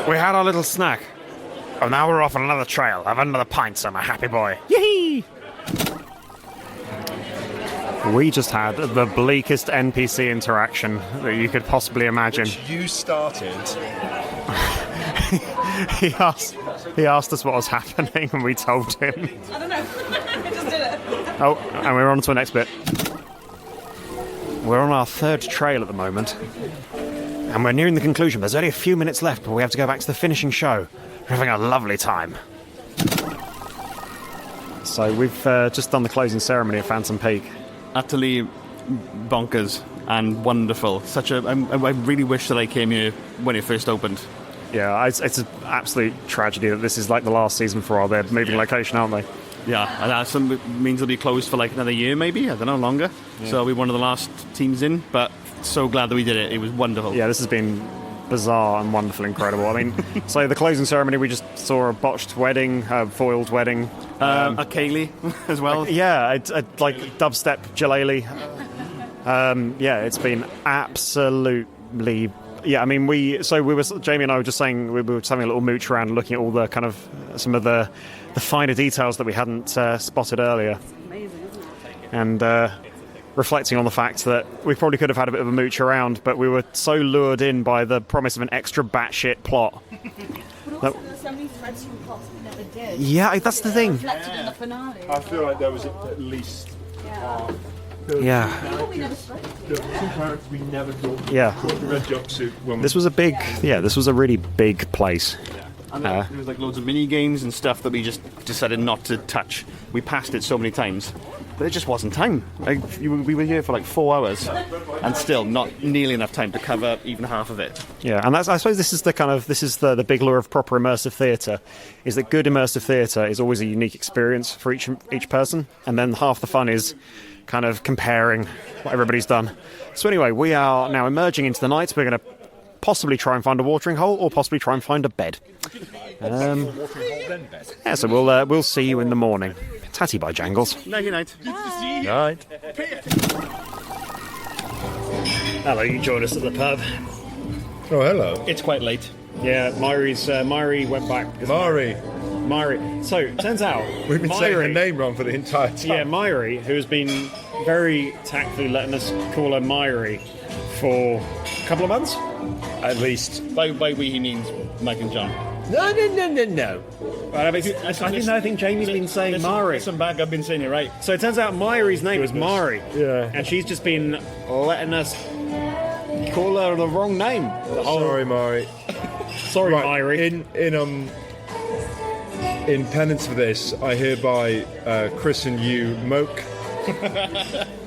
Speaker 2: We had our little snack. Oh, now we're off on another trail. Have another pint, so I'm a happy boy. Yee! We just had the bleakest NPC interaction that you could possibly imagine.
Speaker 5: You started.
Speaker 2: He asked us what was happening, and we told him.
Speaker 10: I don't know. I just did it.
Speaker 2: Oh, and we're on to the next bit. We're on our third trail at the moment, and we're nearing the conclusion. There's only a few minutes left, but we have to go back to the finishing show. We're having a lovely time. So we've just done the closing ceremony at Phantom Peak.
Speaker 9: Utterly bonkers and wonderful. I really wish that I came here when it first opened.
Speaker 2: Yeah, it's an absolute tragedy that this is like the last season for all. They're moving location, aren't they?
Speaker 9: Yeah, and that means it'll be closed for like another year, maybe. I don't know, longer. Yeah. So we're one of the last teams in, but so glad that we did it. It was wonderful.
Speaker 2: Yeah, this has been bizarre and wonderful, incredible. I mean, so the closing ceremony, we just saw a botched wedding, a foiled wedding.
Speaker 9: A Kaylee as well.
Speaker 2: Yeah, like dubstep Jolley. Yeah, it's been absolutely... Yeah, I mean, Jamie and I were just saying, we were just having a little mooch around looking at all the kind of, some of the finer details that we hadn't spotted earlier.
Speaker 10: Amazing, isn't it?
Speaker 2: And reflecting on the fact that we probably could have had a bit of a mooch around, but we were so lured in by the promise of an extra batshit plot.
Speaker 10: But also, there's so many threads from plots we never did.
Speaker 2: Yeah, that's the thing.
Speaker 10: Reflected in the finale.
Speaker 5: I feel like there was at least...
Speaker 2: Yeah.
Speaker 10: People we never spoke to.
Speaker 5: Some characters we never thought.
Speaker 2: Yeah.
Speaker 5: The red jumpsuit woman.
Speaker 2: This was a really big place.
Speaker 9: And there was like loads of mini games and stuff that we just decided not to touch. We passed it so many times, but it just wasn't time. We were here for like 4 hours, and still not nearly enough time to cover even half of it.
Speaker 2: Yeah, and I suppose this is the big lure of proper immersive theatre, is that good immersive theatre is always a unique experience for each person, and then half the fun is kind of comparing what everybody's done. So anyway, we are now emerging into the night. We're going to possibly try and find a watering hole, or possibly try and find a bed. Yeah, so we'll see you in the morning. Tatty by Jangles.
Speaker 9: Nighty night.
Speaker 2: Night. Hello, you joined us at the pub.
Speaker 5: Oh, hello.
Speaker 9: It's quite late.
Speaker 2: Yeah, Myri went back. Myri. So, turns out...
Speaker 5: We've been saying her name wrong for the entire time.
Speaker 2: Yeah, Myri, who's been very tactfully letting us call her Myri for a couple of months.
Speaker 5: At least.
Speaker 9: By we, he means Mike and John.
Speaker 5: No.
Speaker 2: I think Jamie's been saying Mari.
Speaker 9: Listen back, I've been saying it right.
Speaker 2: So it turns out Myri's name was Mari.
Speaker 5: Yeah.
Speaker 2: And she's just been letting us call her the wrong name.
Speaker 5: Sorry, Mari.
Speaker 2: Sorry, Myri.
Speaker 5: In penance for this, I hereby christen you Moke.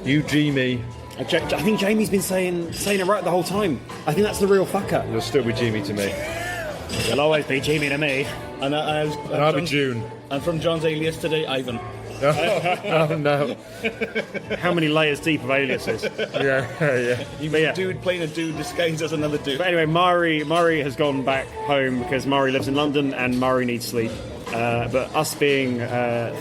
Speaker 5: You Jamie.
Speaker 2: I think Jamie's been saying it right the whole time. I think that's the real fucker.
Speaker 5: You'll still be Jamie to me.
Speaker 2: You'll always be Jamie to me.
Speaker 5: And I'll be June.
Speaker 9: And from John's alias today, Ivan.
Speaker 5: Oh, no.
Speaker 2: How many layers deep of aliases?
Speaker 5: Yeah.
Speaker 9: He was a dude playing a dude disguised as another dude.
Speaker 2: But anyway, Mari has gone back home because Mari lives in London and Mari needs sleep. But us being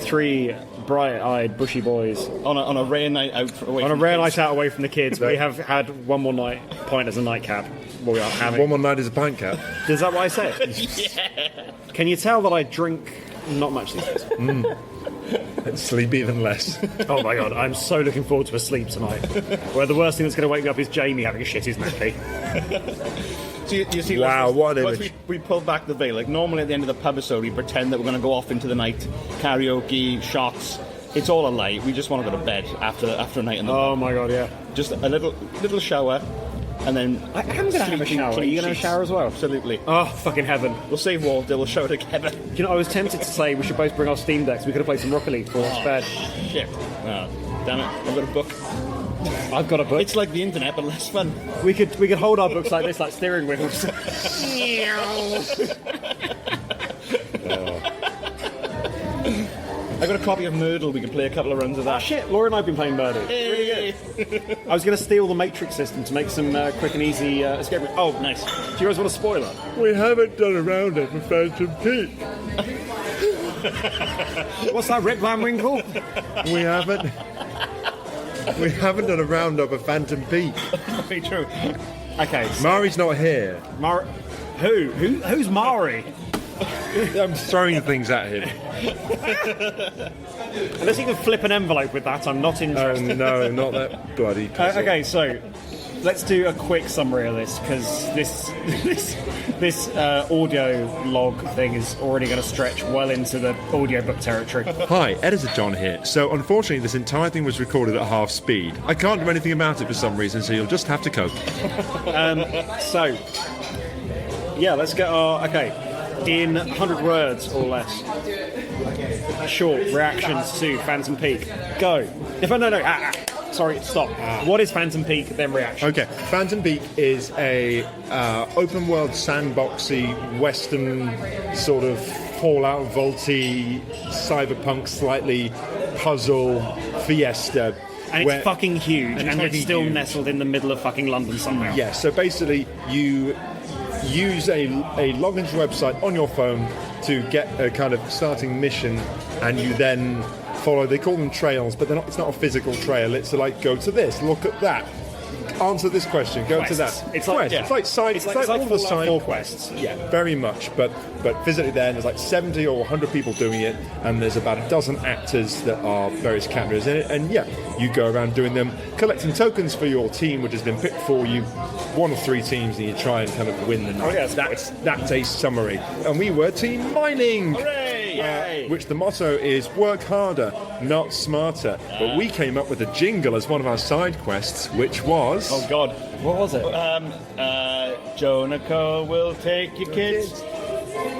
Speaker 2: three bright-eyed, bushy boys
Speaker 9: on a rare night out
Speaker 2: away from the kids, we have had one more pint as a nightcap. We are having
Speaker 5: one more night as a pint cap.
Speaker 2: Is that what I said?
Speaker 9: Yeah.
Speaker 2: Can you tell that I drink not much these days?
Speaker 5: And sleep even less.
Speaker 2: Oh my god, I'm so looking forward to a sleep tonight. Where the worst thing that's going to wake me up is Jamie having a shit his nappy.
Speaker 9: You see,
Speaker 5: wow, what an image.
Speaker 9: We pulled back the veil. Like normally at the end of the pub episode, we pretend that we're going to go off into the night, karaoke, shots. It's all a lie. We just want to go to bed after a night in the
Speaker 2: Oh my god, yeah.
Speaker 9: Just a little shower, and then
Speaker 2: I am going to have a shower. Are you going to have a shower as well?
Speaker 9: Absolutely.
Speaker 2: Oh, fucking heaven.
Speaker 9: We'll save Walter. We'll shower together.
Speaker 2: You know, I was tempted to say we should both bring our Steam Decks. We could have played some Rocket League before it's bed.
Speaker 9: Shit. Oh, damn it. I've got a book.
Speaker 2: I've got a book.
Speaker 9: It's like the internet, but less fun.
Speaker 2: We could hold our books like this, like steering wheels.
Speaker 9: I got a copy of Myrtle. We can play a couple of runs of that.
Speaker 11: Shit, Laura and I've been playing Murder. Really good. I was going to steal the Matrix system to make some quick and easy escape room. Oh, nice. Do you guys want a spoiler?
Speaker 5: We haven't done a roundup for Phantom Peak.
Speaker 11: What's that, Rip Van Winkle?
Speaker 5: We haven't done a roundup of Phantom Peak.
Speaker 11: Very true. Okay. So
Speaker 5: Mari's not here.
Speaker 11: Who's Mari?
Speaker 5: I'm throwing things at him.
Speaker 11: Unless you can flip an envelope with that, I'm not interested.
Speaker 5: Oh no, not that bloody puzzle.
Speaker 11: Okay, so let's do a quick summary of this, because this audio log thing is already going to stretch well into the audiobook territory.
Speaker 5: Hi, Editor John here. So unfortunately this entire thing was recorded at half speed. I can't do anything about it for some reason, so you'll just have to cope.
Speaker 11: So, yeah, let's get our... Okay, in 100 words or less. Short reactions to Phantom Peak. Go. Sorry, stop. What is Phantom Peak, then reaction?
Speaker 5: Okay, Phantom Peak is a open world sandboxy western sort of Fallout Vaulty cyberpunk slightly puzzle fiesta.
Speaker 11: And it's fucking huge, and it's still nestled in the middle of fucking London somehow.
Speaker 5: Yeah, so basically you use a login to website on your phone to get a kind of starting mission, and you then follow. They call them trails, but it's not a physical trail. It's like, go to this, look at that, answer this question, go to that.
Speaker 11: It's like
Speaker 5: It's like all the side
Speaker 11: quests.
Speaker 5: Yeah, very much. But physically, there's like 70 or 100 people doing it, and there's about a dozen actors that are various categories in it. And yeah, you go around doing them, collecting tokens for your team, which has been picked for you. One of three teams, and you try and kind of win the night.
Speaker 11: Oh, yeah,
Speaker 5: that's a summary. And we were Team Mining.
Speaker 11: Hooray!
Speaker 5: Which the motto is work harder, not smarter. But we came up with a jingle as one of our side quests, which was...
Speaker 11: Oh God, what was it?
Speaker 9: Jonako will take your kids,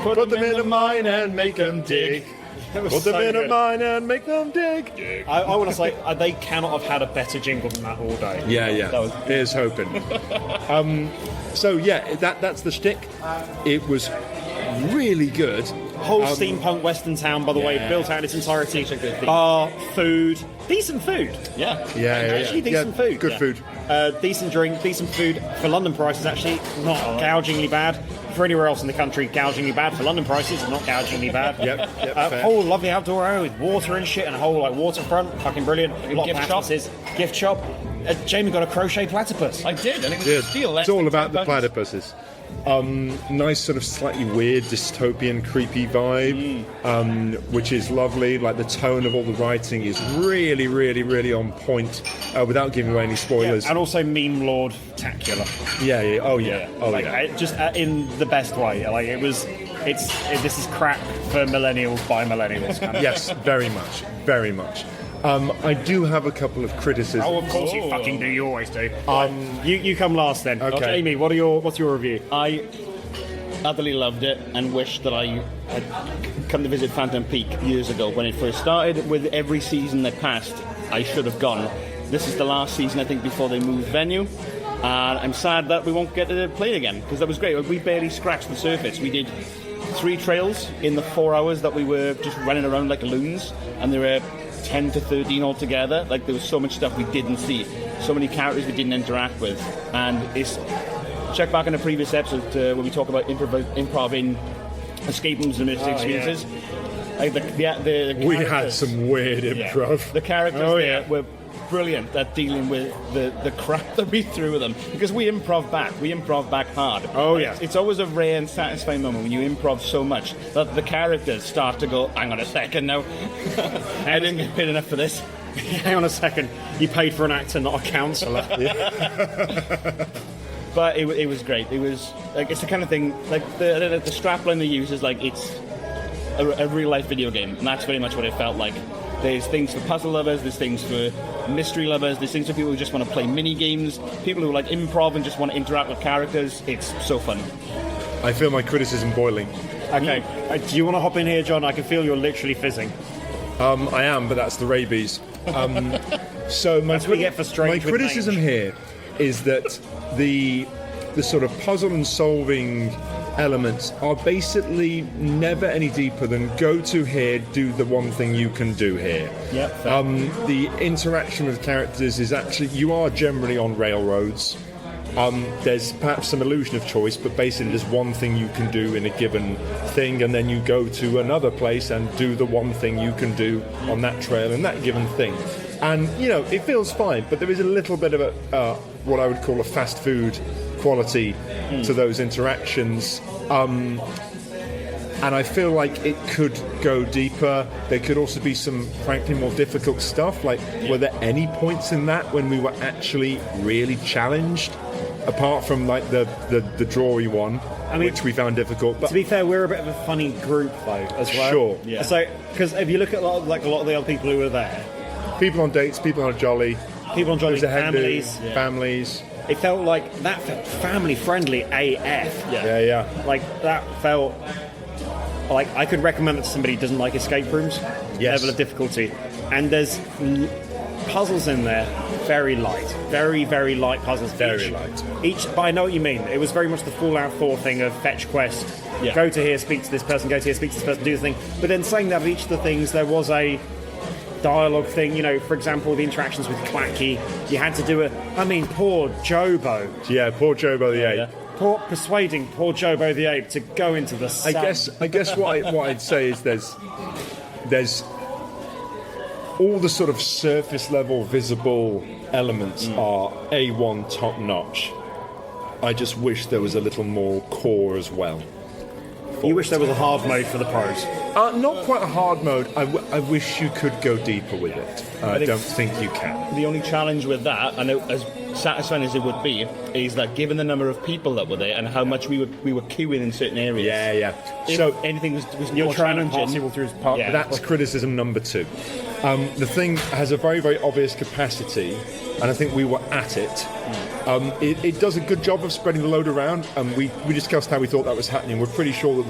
Speaker 5: put them in a mine and make them dig. Put them in a mine and make them dig.
Speaker 11: I want to say they cannot have had a better jingle than that all day.
Speaker 5: Yeah. Here's hoping. So yeah, that's the shtick. It was really good.
Speaker 11: Whole steampunk western town, by the way, built out in its entirety. Bar, food, decent food.
Speaker 5: Actually
Speaker 11: decent food.
Speaker 5: Good food.
Speaker 11: Decent drink, decent food for London prices. Actually, not gougingly bad. For anywhere else in the country, gougingly bad. For London prices, not gougingly bad.
Speaker 5: Yep.
Speaker 11: Whole lovely outdoor area with water and shit, and a whole like waterfront, fucking brilliant. Gift shop. Jamie got a crochet platypus.
Speaker 9: I did, and it was a steal.
Speaker 5: It's all about the platypuses. Nice sort of slightly weird dystopian creepy vibe, which is lovely. Like the tone of all the writing is really, really, really on point, without giving away any spoilers.
Speaker 11: And also meme lord tacular. Just in the best way. Like this is crap for millennials by millennials. Kind of.
Speaker 5: Yes, very much. I do have a couple of criticisms.
Speaker 11: Oh, of course you fucking do. You always do. You come last then.
Speaker 5: Okay.
Speaker 11: Amy, what's your review?
Speaker 9: I utterly loved it and wish that I had come to visit Phantom Peak years ago when it first started. With every season that passed, I should have gone. This is the last season, I think, before they moved venue. And I'm sad that we won't get to play it again, because that was great. We barely scratched the surface. We did 3 trails in the 4 hours that we were just running around like loons, and there were 10 to 13 altogether. Like, there was so much stuff we didn't see, so many characters we didn't interact with. And it's check back in the previous episode when we talk about improv in escape rooms and experiences. Like
Speaker 5: we had some weird improv.
Speaker 9: The characters were brilliant at dealing with the crap that we threw at them, because we improv back hard. It's always a rare and satisfying moment when you improv so much that the characters start to go, hang on a second now, I didn't get paid enough for this.
Speaker 11: Hang on a second, you paid for an actor, not a counsellor.
Speaker 9: But it was great. It was like, it's the kind of thing, like the strapline they use is like it's a real life video game, and that's very much what it felt like. There's things for puzzle lovers, there's things for mystery lovers, there's things for people who just want to play mini games, people who like improv and just want to interact with characters. It's so fun.
Speaker 5: I feel my criticism boiling.
Speaker 11: Okay, do you want to hop in here, John? I can feel you're literally fizzing.
Speaker 5: I am, but that's the rabies. So my criticism here is that the sort of puzzle and solving elements are basically never any deeper than go to here, do the one thing you can do here.
Speaker 11: Yep.
Speaker 5: The interaction with characters is actually, you are generally on railroads. There's perhaps some illusion of choice, but basically there's one thing you can do in a given thing, and then you go to another place and do the one thing you can do on that trail in that given thing. And, it feels fine, but there is a little bit of a what I would call a fast food quality to those interactions. And I feel like it could go deeper. There could also be some, frankly, more difficult stuff. Like, were there any points in that when we were actually really challenged? Apart from, like, the drawy one, which we found difficult. But
Speaker 11: to be fair, we're a bit of a funny group, though, as well.
Speaker 5: Sure.
Speaker 11: Yeah. So, because if you look at a lot of the other people who were there...
Speaker 5: People on dates, people on a Jolley.
Speaker 11: People on Jolley,
Speaker 5: families. Families.
Speaker 11: It felt like that felt family-friendly AF.
Speaker 5: Yeah.
Speaker 11: Like, that felt... Like, I could recommend it to somebody who doesn't like escape rooms.
Speaker 5: Yes.
Speaker 11: Level of difficulty. And there's puzzles in there, very light. Very, very light puzzles.
Speaker 5: Very light.
Speaker 11: But I know what you mean. It was very much the Fallout 4 thing of fetch quest. Yeah. Go to here, speak to this person, go to here, speak to this person, do this thing. But then saying that of each of the things, there was a dialogue thing. For example, the interactions with Clacky. You had to do poor Jobo.
Speaker 5: Yeah, poor Jobo the Ape.
Speaker 11: Persuading poor Jobo the Ape to go into the sun.
Speaker 5: I guess what I'd say is there's all the sort of surface level visible elements are A1 top notch. I just wish there was a little more core as well.
Speaker 11: You wish there was a hard mode for the pros?
Speaker 5: Not quite a hard mode. I wish you could go deeper with it. I don't think you can.
Speaker 9: The only challenge with that, and as satisfying as it would be, is that given the number of people that were there and how much we were queuing in certain areas.
Speaker 5: Yeah.
Speaker 9: So anything was
Speaker 11: you're
Speaker 9: more
Speaker 11: trying
Speaker 9: challenging.
Speaker 11: impossible through part.
Speaker 5: Yeah. That's criticism number 2. The thing has a very, very obvious capacity, and I think we were at it. It does a good job of spreading the load around, and we discussed how we thought that was happening. We're pretty sure that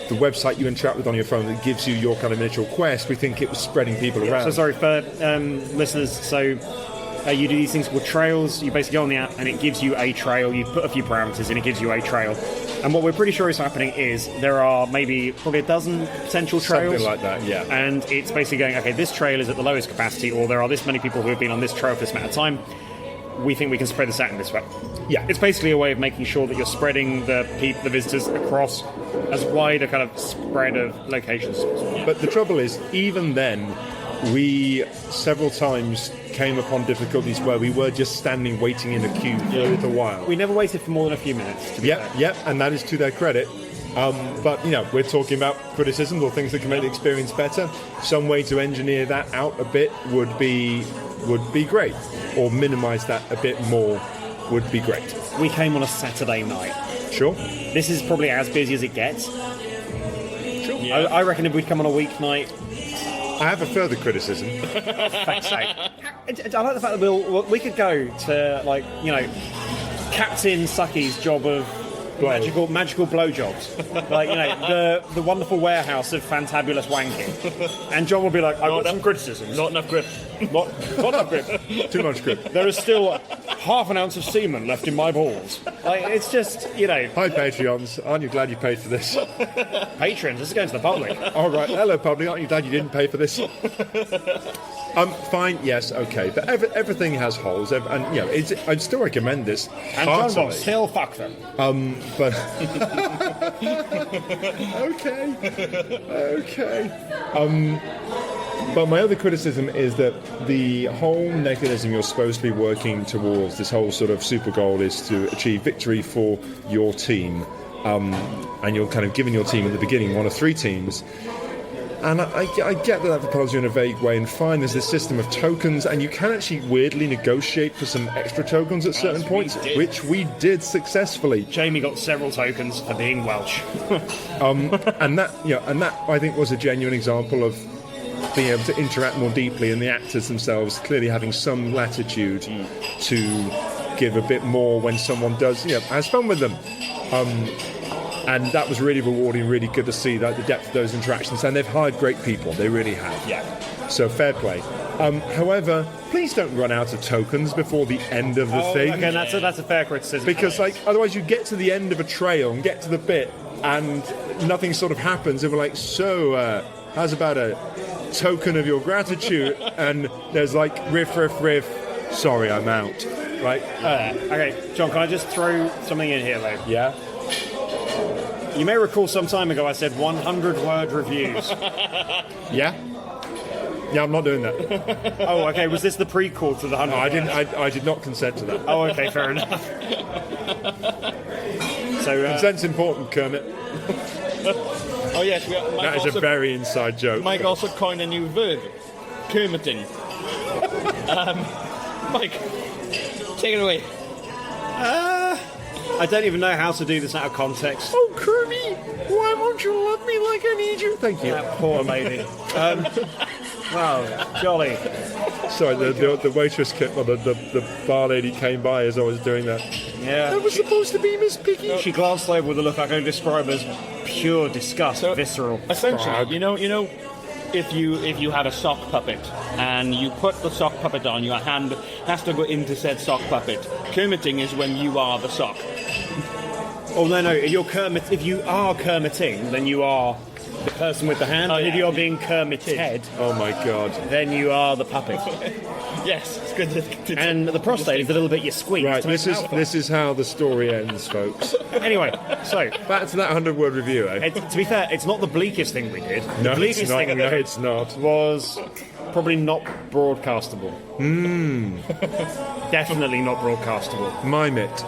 Speaker 5: the website you interact with on your phone that gives you your kind of initial quest, we think it was spreading people around.
Speaker 11: So sorry for listeners. So you do these things called trails. You basically go on the app and it gives you a trail. You put a few parameters and it gives you a trail. And what we're pretty sure is happening is there are probably a dozen potential trails.
Speaker 5: Something like that, yeah.
Speaker 11: And it's basically going, okay, this trail is at the lowest capacity, or there are this many people who have been on this trail for this amount of time. We think we can spread this out in this way.
Speaker 5: Yeah.
Speaker 11: It's basically a way of making sure that you're spreading the visitors across as wide a kind of spread of locations as possible.
Speaker 5: But the trouble is, even then, we several times came upon difficulties where we were just standing waiting in a queue for a little while.
Speaker 11: We never waited for more than a few minutes, to be fair.
Speaker 5: Yep, and that is to their credit. But, we're talking about criticisms or things that can make the experience better. Some way to engineer that out a bit would be great, or minimise that a bit more would be great.
Speaker 11: We came on a Saturday night.
Speaker 5: Sure.
Speaker 11: This is probably as busy as it gets.
Speaker 5: Sure.
Speaker 11: Yeah. I reckon if we'd come on a weeknight...
Speaker 5: I have a further criticism.
Speaker 11: Thanks, sake. I like the fact that we could go to, Captain Sucky's job of magical blowjobs. The wonderful warehouse of fantabulous wanking. And John will be like, I've got some criticisms.
Speaker 9: Not enough grip.
Speaker 11: Not enough grip.
Speaker 5: Too much grip.
Speaker 11: There is still half an ounce of semen left in my balls. It's just,
Speaker 5: Hi, Patreons. Aren't you glad you paid for this?
Speaker 11: Patrons, this is going to the public.
Speaker 5: All right. Hello, public. Aren't you glad you didn't pay for this? Fine. Yes. Okay. But everything has holes, and I'd still recommend this.
Speaker 11: And John will still fuck them.
Speaker 5: But okay. But my other criticism is that the whole mechanism you're supposed to be working towards, this whole sort of super goal, is to achieve victory for your team, and you're kind of giving your team at the beginning one of 3 teams. And I get that propels you in a vague way, and fine, there's this system of tokens, and you can actually weirdly negotiate for some extra tokens at certain points, which we did successfully.
Speaker 11: Jamie got several tokens for being Welsh.
Speaker 5: and that I think was a genuine example of being able to interact more deeply, and the actors themselves clearly having some latitude to give a bit more when someone does has fun with them. And that was really rewarding, really good to see the depth of those interactions. And they've hired great people, they really have.
Speaker 11: Yeah.
Speaker 5: So fair play. However, please don't run out of tokens before the end of the thing.
Speaker 11: Okay, that's a fair criticism.
Speaker 5: Because otherwise you get to the end of a trail and get to the bit and nothing sort of happens. And we're like, so how's about a token of your gratitude? And there's like riff. Sorry, I'm out. Right?
Speaker 11: Okay, John, can I just throw something in here, though?
Speaker 5: Yeah.
Speaker 11: You may recall some time ago I said 100-word reviews.
Speaker 5: Yeah. Yeah, I'm not doing that.
Speaker 11: Oh, okay. Was this the prequel to the 100?
Speaker 5: No, I didn't. I did not consent to that.
Speaker 11: Oh, okay, fair enough. So
Speaker 5: consent's important, Kermit.
Speaker 12: Oh yes,
Speaker 5: That is a very inside joke.
Speaker 12: Mike also coined a new verb, Kermiting. Mike, take it away.
Speaker 11: I don't even know how to do this out of context.
Speaker 5: Oh, Kirby, why won't you love me like I need you? Thank you.
Speaker 11: That poor lady. Wow, Jolley.
Speaker 5: Sorry, the waitress came, or the bar lady came by as I was doing that.
Speaker 11: Yeah.
Speaker 5: That was supposed to be Miss Piggy.
Speaker 11: She glanced over with a look I can describe as pure disgust, visceral.
Speaker 12: Essentially, you know, if you had a sock puppet and you put the sock puppet on, your hand has to go into said sock puppet. Kermiting is when you are the sock.
Speaker 11: Oh no, you're Kermit. If you are Kermiting, then you are the person with the hand.
Speaker 12: Oh,
Speaker 11: and if
Speaker 12: yeah.
Speaker 11: you're being Kermited,
Speaker 5: Oh my god.
Speaker 11: then you are the puppet.
Speaker 12: Yes, it's good to
Speaker 11: And the prostate is a little bit you squeeze.
Speaker 5: Right,
Speaker 11: to make
Speaker 5: this is how the story ends, folks.
Speaker 11: Anyway, so
Speaker 5: Back to that 100-word review, eh?
Speaker 11: to be fair, it's not the bleakest thing we did.
Speaker 5: No,
Speaker 11: the bleakest
Speaker 5: it's not.
Speaker 11: thing I
Speaker 5: No,
Speaker 11: did
Speaker 5: it's not.
Speaker 11: was probably not broadcastable. Definitely not broadcastable.
Speaker 5: Mime it.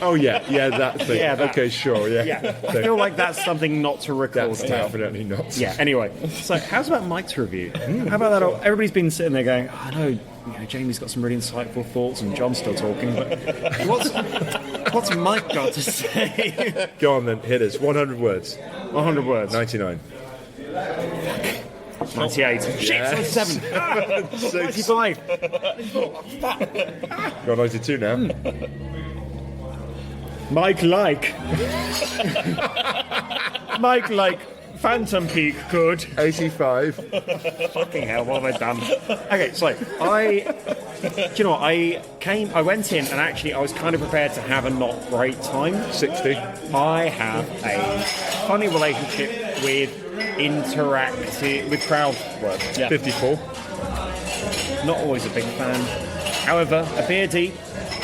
Speaker 5: Oh yeah, that thing.
Speaker 11: Yeah, that.
Speaker 5: Okay, sure, yeah.
Speaker 11: Yeah, I feel like that's something not to record.
Speaker 5: That's definitely not.
Speaker 11: Yeah. Anyway, so how's about Mike's review? How about that? Everybody's been sitting there going, "I know, Jamie's got some really insightful thoughts, and John's still talking, but what's Mike got to say?"
Speaker 5: Go on then, hit us. 100 words.
Speaker 11: 100 words.
Speaker 5: 99.
Speaker 11: 98. Shit,
Speaker 5: Yes.
Speaker 11: 97. 95.
Speaker 5: Got 92 now.
Speaker 11: Mike like Phantom Peak good.
Speaker 5: 85.
Speaker 11: Fucking hell, what have I done? Okay, so do you know what? I went in and actually I was kind of prepared to have a not great time.
Speaker 5: 60.
Speaker 11: I have a funny relationship with crowd work.
Speaker 12: Yeah.
Speaker 5: 54.
Speaker 11: Not always a big fan. However, a beer deep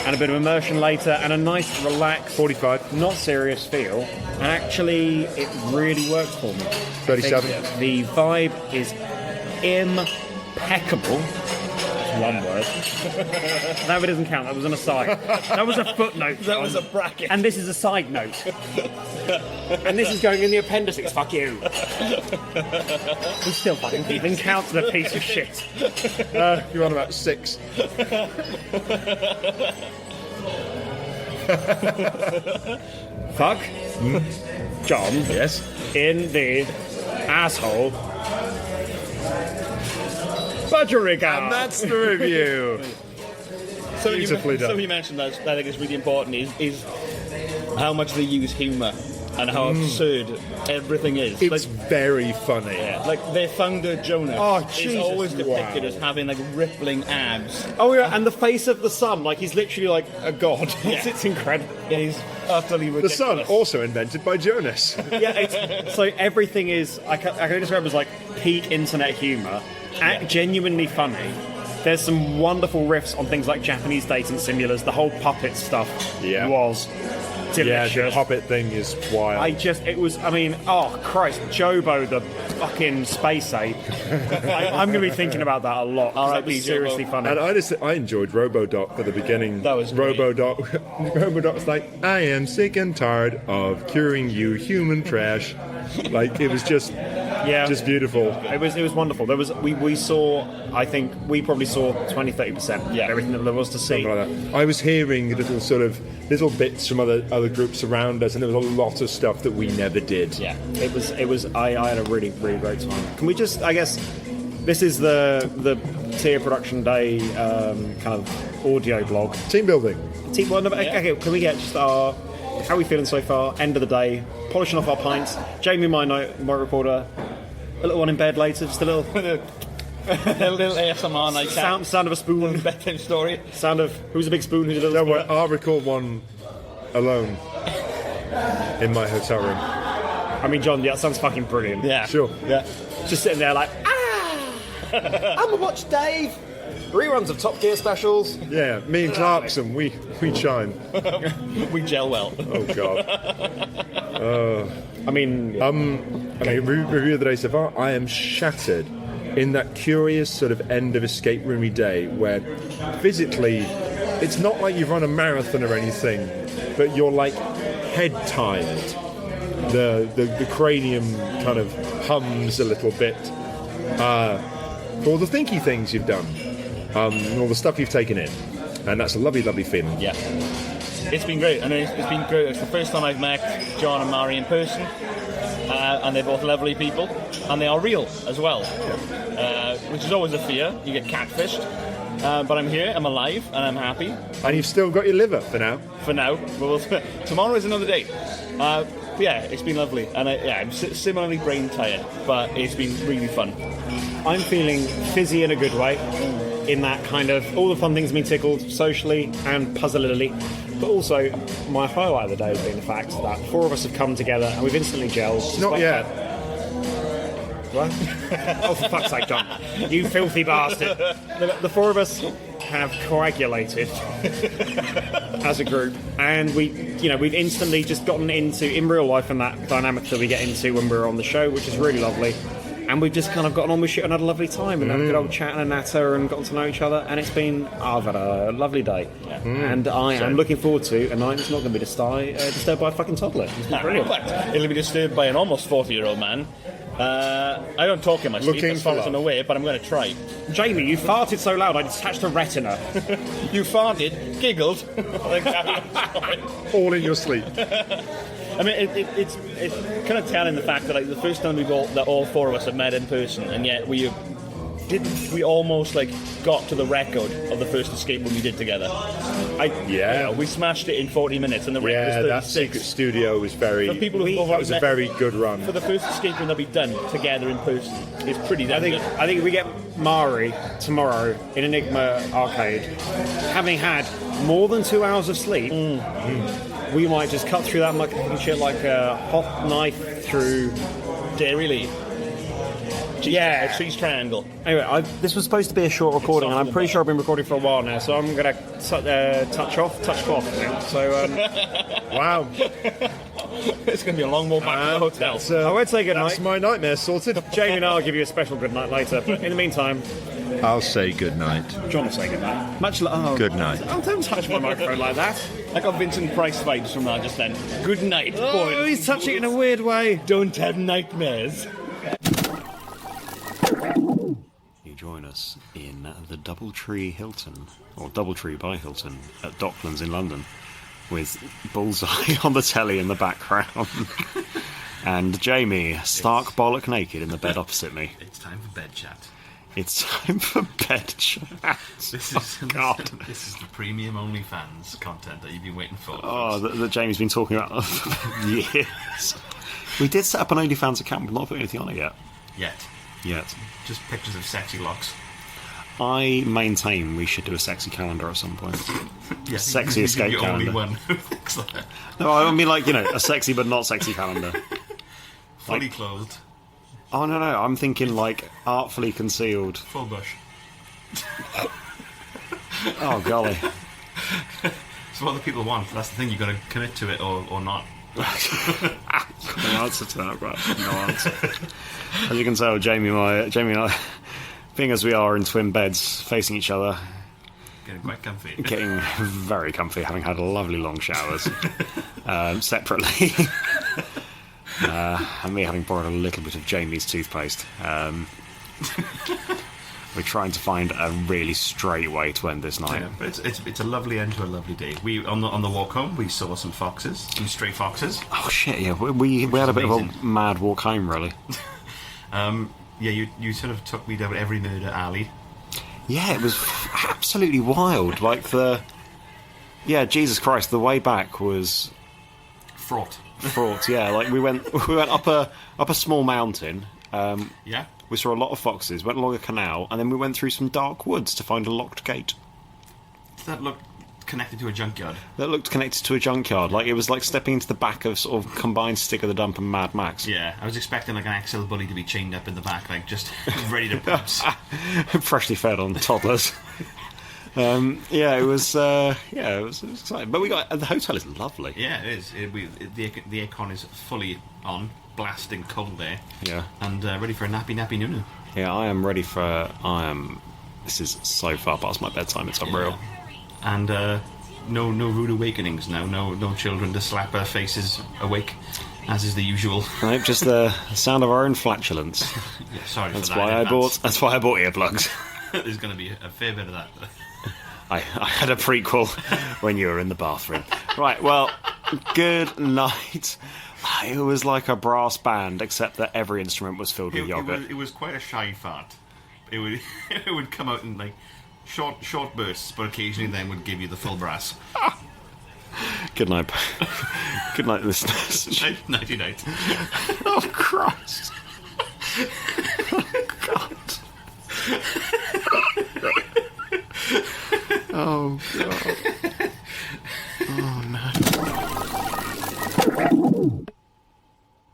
Speaker 11: and a bit of immersion later and a nice relaxed
Speaker 5: 45.
Speaker 11: not serious feel, and actually it really works for me.
Speaker 5: 37.
Speaker 11: I think the vibe is impeccable. That's one word. That bit doesn't count, that was an aside. That was a footnote.
Speaker 12: That was a bracket.
Speaker 11: And this is a side note. And this is going in the appendices, fuck you. We still fucking even counted a piece of shit.
Speaker 5: You're on about 6.
Speaker 11: Fuck John
Speaker 5: Yes.
Speaker 11: in the asshole budgerigar.
Speaker 5: And that's the review. Beautifully done.
Speaker 12: Somebody mentioned that I think is really important is how much they use humour and how absurd everything is.
Speaker 5: It's very funny.
Speaker 12: Yeah, like their founder Jonah is
Speaker 11: Jesus,
Speaker 12: always depicted
Speaker 5: wow.
Speaker 12: as having like rippling abs.
Speaker 11: Oh yeah, and the face of the sun, like he's literally like a god. It's incredible.
Speaker 12: It is utterly
Speaker 5: The
Speaker 12: ridiculous.
Speaker 5: sun, also invented by Jonas.
Speaker 11: Yeah, so everything is I can describe it as like peak internet humour, genuinely funny. There's some wonderful riffs on things like Japanese dating simulators. The whole puppet stuff was delicious.
Speaker 5: Yeah, the puppet thing is wild.
Speaker 11: Oh Christ, Jobo, the fucking space ape. I'm going to be thinking about that a lot. 'Cause that was seriously funny.
Speaker 5: And I enjoyed Robodoc at the beginning.
Speaker 12: That was great.
Speaker 5: Robodoc's like, I am sick and tired of curing you human trash. Like, it was just beautiful.
Speaker 11: It was wonderful. There was we saw, I think we probably saw 20-30% of everything that there was to see.
Speaker 5: Something like that. I was hearing little bits from other groups around us, and there was a lot of stuff that we never did.
Speaker 11: Yeah, it was. I had a really, really great time. Can we just, I guess, this is the tier production day kind of audio blog.
Speaker 5: Team building.
Speaker 11: Okay, can we get just our how are we feeling so far? End of the day, polishing off our pints. Jamie, my recorder, a little one in bed later, just a little.
Speaker 12: A little ASMR night
Speaker 11: sound of a spoon.
Speaker 12: Bedtime story.
Speaker 11: Sound of who's a big spoon, who's a little spoon.
Speaker 5: I'll record one alone in my hotel room.
Speaker 11: I mean, John, that sounds fucking brilliant.
Speaker 12: Yeah.
Speaker 5: Sure.
Speaker 12: Yeah.
Speaker 11: Just sitting there like, I'm gonna watch Dave. Reruns of Top Gear specials.
Speaker 5: Yeah, me and Clarkson, we chime.
Speaker 12: We gel well.
Speaker 5: Oh God.
Speaker 11: I mean,
Speaker 5: okay, review of the day so far. I am shattered in that curious sort of end of escape roomy day where physically it's not like you've run a marathon or anything, but you're like head tired. The cranium kind of hums a little bit for all the thinky things you've done, and all the stuff you've taken in, and that's a lovely, lovely feeling.
Speaker 12: Yeah. It's been great, and it's been great. It's the first time I've met John and Mari in person, and they're both lovely people, and they are real as well, which is always a fear. You get catfished, but I'm here, I'm alive, and I'm happy.
Speaker 5: And you've still got your liver for now.
Speaker 12: For now, tomorrow is another day. Yeah, it's been lovely, and I'm similarly brain tired, but it's been really fun.
Speaker 11: I'm feeling fizzy in a good way. In that kind of all the fun things have been tickled socially and puzzlily, but also my highlight of the day has been the fact that 4 of us have come together and we've instantly gelled.
Speaker 5: Not yet.
Speaker 11: What? Oh, for fuck's sake, John! You filthy bastard! The 4 of us have coagulated as a group, and we've instantly just gotten into in real life and that dynamic that we get into when we're on the show, which is really lovely. And we've just kind of gotten on with shit and had a lovely time and had a good old chat and a natter and gotten to know each other, and it's been I've had a lovely day, and I am looking forward to a night that's not going to be disturbed by a fucking toddler. It's been brilliant.
Speaker 12: It'll be disturbed by an almost 40-year-old man. I don't talk in my sleep as far as I'm aware, but I'm going to try.
Speaker 11: Jamie, you farted so loud I detached a retina.
Speaker 12: You farted, giggled.
Speaker 5: All in your sleep.
Speaker 12: I mean, it's kind of telling the fact that like the first time that all 4 of us have met in person, and yet we almost like got to the record of the first escape when we did together. We smashed it in 40 minutes, and the record was 36.
Speaker 5: That secret studio was very.
Speaker 12: For people who
Speaker 5: that was a very good run.
Speaker 12: For the first escape room that we've done together in person, it's pretty damn good.
Speaker 11: I think if we get Mari tomorrow in Enigma Arcade, having had more than 2 hours of sleep. We might just cut through that much shit like a hot knife through
Speaker 12: Dairy
Speaker 11: Yeah,
Speaker 12: cheese triangle.
Speaker 11: Anyway, this was supposed to be a short recording, and I'm pretty sure I've been recording for a while now, so I'm going to touch off now. So,
Speaker 5: wow.
Speaker 12: It's going to be a long walk back to the hotel.
Speaker 11: I won't say good night.
Speaker 5: That's my nightmare sorted.
Speaker 11: Jamie and I will give you a special good night later, but in the meantime...
Speaker 5: I'll say good night.
Speaker 11: John will say good night.
Speaker 5: Good night.
Speaker 11: Oh, don't touch my microphone like that.
Speaker 12: I got Vincent Price vibes from that just then. Good night, boys.
Speaker 11: Oh, he's touching it in a weird way.
Speaker 12: Don't have nightmares.
Speaker 1: You join us in the Doubletree Hilton, or Doubletree by Hilton, at Docklands in London, with Bullseye on the telly in the background, and Jamie, stark bollock naked, in the bed opposite me.
Speaker 6: It's time for bed chat.
Speaker 1: It's time for bed chat.
Speaker 6: This is the premium OnlyFans content that you've been waiting for.
Speaker 1: Oh, that Jamie's been talking about for years. We did set up an OnlyFans account, but not put anything on it yet.
Speaker 6: Just pictures of sexy locks.
Speaker 1: I maintain we should do a sexy calendar at some point.
Speaker 6: Yeah,
Speaker 1: sexy escape
Speaker 6: you're
Speaker 1: calendar.
Speaker 6: Only one who thinks that.
Speaker 1: No, I mean a sexy but not sexy calendar.
Speaker 6: Fully clothed.
Speaker 1: Oh, no, I'm thinking artfully concealed.
Speaker 6: Full bush.
Speaker 1: Oh, golly.
Speaker 6: It's what the people want. That's the thing, you've got to commit to it or not.
Speaker 1: No answer to that, right? No answer. As you can tell, Jamie and I, being as we are in twin beds, facing each other,
Speaker 6: getting quite comfy.
Speaker 1: Getting very comfy, having had lovely long showers separately. And me having borrowed a little bit of Jamie's toothpaste. We're trying to find a really straight way to end this night.
Speaker 6: Yeah, but it's a lovely end to a lovely day. We on the walk home we saw some stray foxes.
Speaker 1: Oh shit! Yeah, we had a bit of a mad walk home, really.
Speaker 6: Yeah, you sort of took me down every murder alley.
Speaker 2: Yeah, it was absolutely wild. Like Jesus Christ, the way back was
Speaker 6: fraught.
Speaker 2: Yeah, like we went up a small mountain.
Speaker 6: Yeah.
Speaker 2: We saw a lot of foxes. Went along a canal, and then we went through some dark woods to find a locked gate.
Speaker 6: That looked connected to a junkyard.
Speaker 2: Like it was like stepping into the back of sort of combined Stick of the Dump and Mad Max.
Speaker 6: Yeah, I was expecting like an XL bully to be chained up in the back, like just ready to pounce.
Speaker 2: Freshly fed on toddlers. It was exciting. But the hotel is lovely.
Speaker 6: Yeah, it is. The aircon is fully on, blasting cold there.
Speaker 2: Yeah.
Speaker 6: And ready for a nappy Nunu.
Speaker 2: Yeah, I am ready for. This is so far past my bedtime. It's unreal.
Speaker 6: Yeah. And no rude awakenings now. No children to slap our faces awake, as is the usual.
Speaker 2: Nope, just the sound of our own flatulence.
Speaker 6: Yeah, sorry
Speaker 2: that's
Speaker 6: for that.
Speaker 2: That's why I bought earplugs.
Speaker 6: There's going to be a fair bit of that.
Speaker 2: I had a prequel when you were in the bathroom. Right, well, good night. It was like a brass band, except that every instrument was filled with yogurt.
Speaker 6: It was quite a shy fart. It would come out in like short bursts, but occasionally then would give you the full brass.
Speaker 2: Good night. Good night, listeners.
Speaker 6: Nighty night.
Speaker 2: Oh, Christ. Oh, God. Oh, God. Oh, no.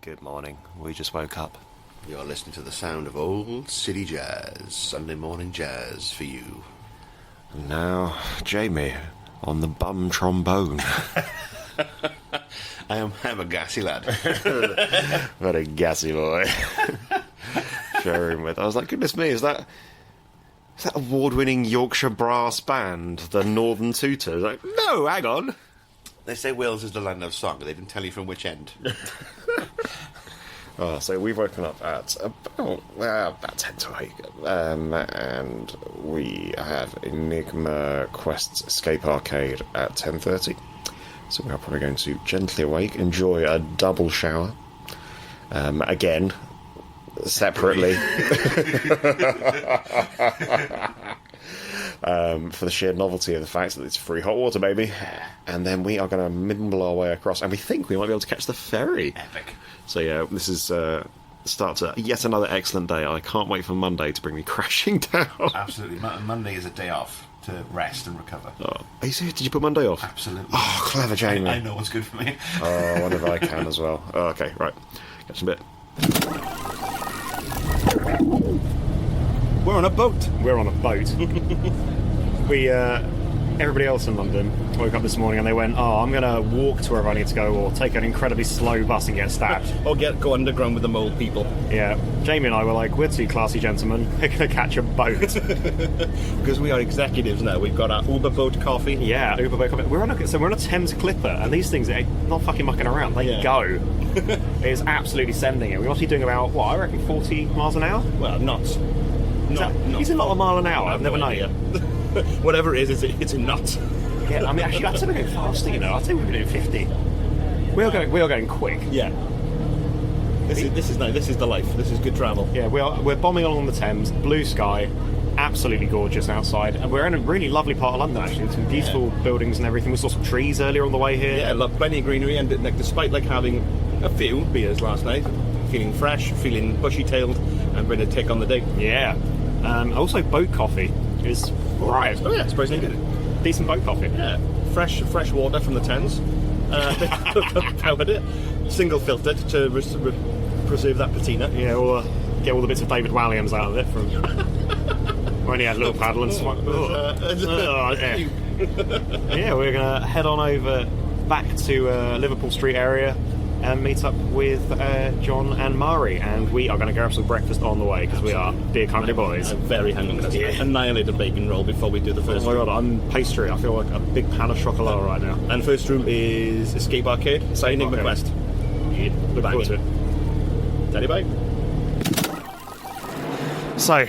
Speaker 2: Good morning. We just woke up.
Speaker 13: You're listening to the sound of old city jazz, Sunday morning jazz for you.
Speaker 2: And now, Jamie, on the bum trombone.
Speaker 13: I'm a gassy lad.
Speaker 2: Very gassy boy. Sharing with. I was like, goodness me, is that award-winning Yorkshire brass band, the Northern Tutors? Like, no, hang on.
Speaker 13: They say Wales is the land of song, but they didn't tell you from which end.
Speaker 2: So we've woken up at about 10 to 8, and we have Enigma Quest's Escape Arcade at 10:30. So we are probably going to gently awake, enjoy a double shower, again, separately, for the sheer novelty of the fact that it's free hot water, baby. And then we are going to mimble our way across, and we think we might be able to catch the ferry.
Speaker 6: Epic.
Speaker 2: So yeah, this is start to yet another excellent day. I can't wait for Monday to bring me crashing down.
Speaker 6: Absolutely. Monday is a day off to rest and recover.
Speaker 2: Oh, are you serious? Did you put Monday off?
Speaker 6: Absolutely.
Speaker 2: Oh, clever Jamie.
Speaker 6: I know what's good for me.
Speaker 2: Oh, I wonder if I can as well. Oh, okay, right. Catch you in a bit.
Speaker 11: We're on a boat.
Speaker 2: We're on a boat. Everybody else in London woke up this morning and they went, I'm going to walk to wherever I need to go or take an incredibly slow bus and get stabbed.
Speaker 12: Or go underground with the mole people.
Speaker 2: Yeah. Jamie and I were like, we're two classy gentlemen. We're going to catch a boat.
Speaker 12: Because we are executives now. We've got our Uber boat coffee.
Speaker 2: Yeah, Uber boat coffee. We're on a Thames Clipper, and these things are not fucking mucking around. They go. It is absolutely sending it. We're actually doing about, I reckon 40 miles an hour?
Speaker 12: Well, knots.
Speaker 2: Is it not a mile an hour? I've never known.
Speaker 12: Whatever it is, it's a knot.
Speaker 2: Yeah, I mean, actually, I'd say we're going faster, you know. I'd say we're doing 50. We are going quick.
Speaker 12: Yeah. This is the life. This is good travel.
Speaker 2: Yeah, we're bombing along the Thames, blue sky, absolutely gorgeous outside, and we're in a really lovely part of London actually. Some beautiful buildings and everything. We saw some trees earlier on the way here.
Speaker 12: Yeah, plenty of greenery, and despite having a few beers last night, feeling fresh, feeling bushy-tailed, and ready to take on the day.
Speaker 2: Yeah. Also, boat coffee is right.
Speaker 12: Oh yeah, surprisingly good.
Speaker 2: Decent boat coffee.
Speaker 12: Yeah, fresh water from the Thames. Powdered it, single filtered to preserve that patina.
Speaker 2: Yeah, or get all the bits of David Walliams out of it from when he had a little paddle and swung. Yeah, we're gonna head on over back to Liverpool Street area and meet up with John and Mari, and we are going to grab some breakfast on the way because we are big hungry boys.
Speaker 12: I'm very hungry. Yeah. Annihilate a bacon roll before we do the first room.
Speaker 2: Oh my god, I'm pastry. I feel like a big pan of chocolate right now.
Speaker 12: And first room is Escape Arcade, Enigma Quest.
Speaker 2: Yeah, look forward to it.
Speaker 12: Daddy bye.
Speaker 2: So,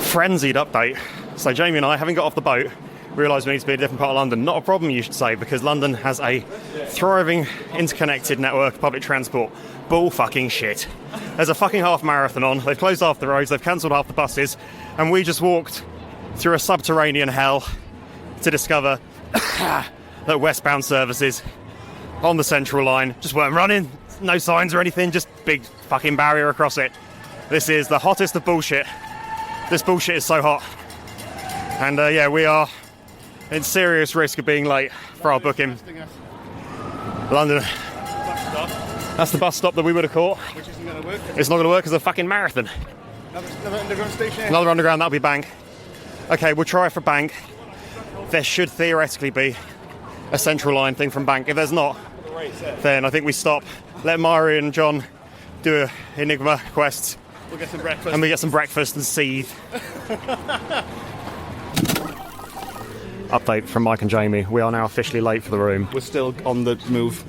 Speaker 2: frenzied update. So Jamie and I, having got off the boat, realised we need to be in a different part of London. Not a problem, you should say, because London has a thriving, interconnected network of public transport. Bull fucking shit. There's a fucking half marathon on. They've closed half the roads. They've cancelled half the buses. And we just walked through a subterranean hell to discover that westbound services on the Central Line just weren't running. No signs or anything. Just big fucking barrier across it. This is the hottest of bullshit. This bullshit is so hot. And yeah, we are in serious risk of being late for our booking. London. That's the bus stop that we would have caught.
Speaker 9: Which isn't going to work.
Speaker 2: It's not going to work because of a fucking marathon.
Speaker 9: Another underground station?
Speaker 2: Another underground, that'll be Bank. Okay, we'll try for Bank. There should theoretically be a Central Line thing from Bank. If there's not, then I think we stop. Let Mari and John do a Enigma quest.
Speaker 9: We'll get some breakfast.
Speaker 2: And we get some breakfast and seethe. Update from Mike and Jamie. We are now officially late for the room.
Speaker 9: We're still on the move.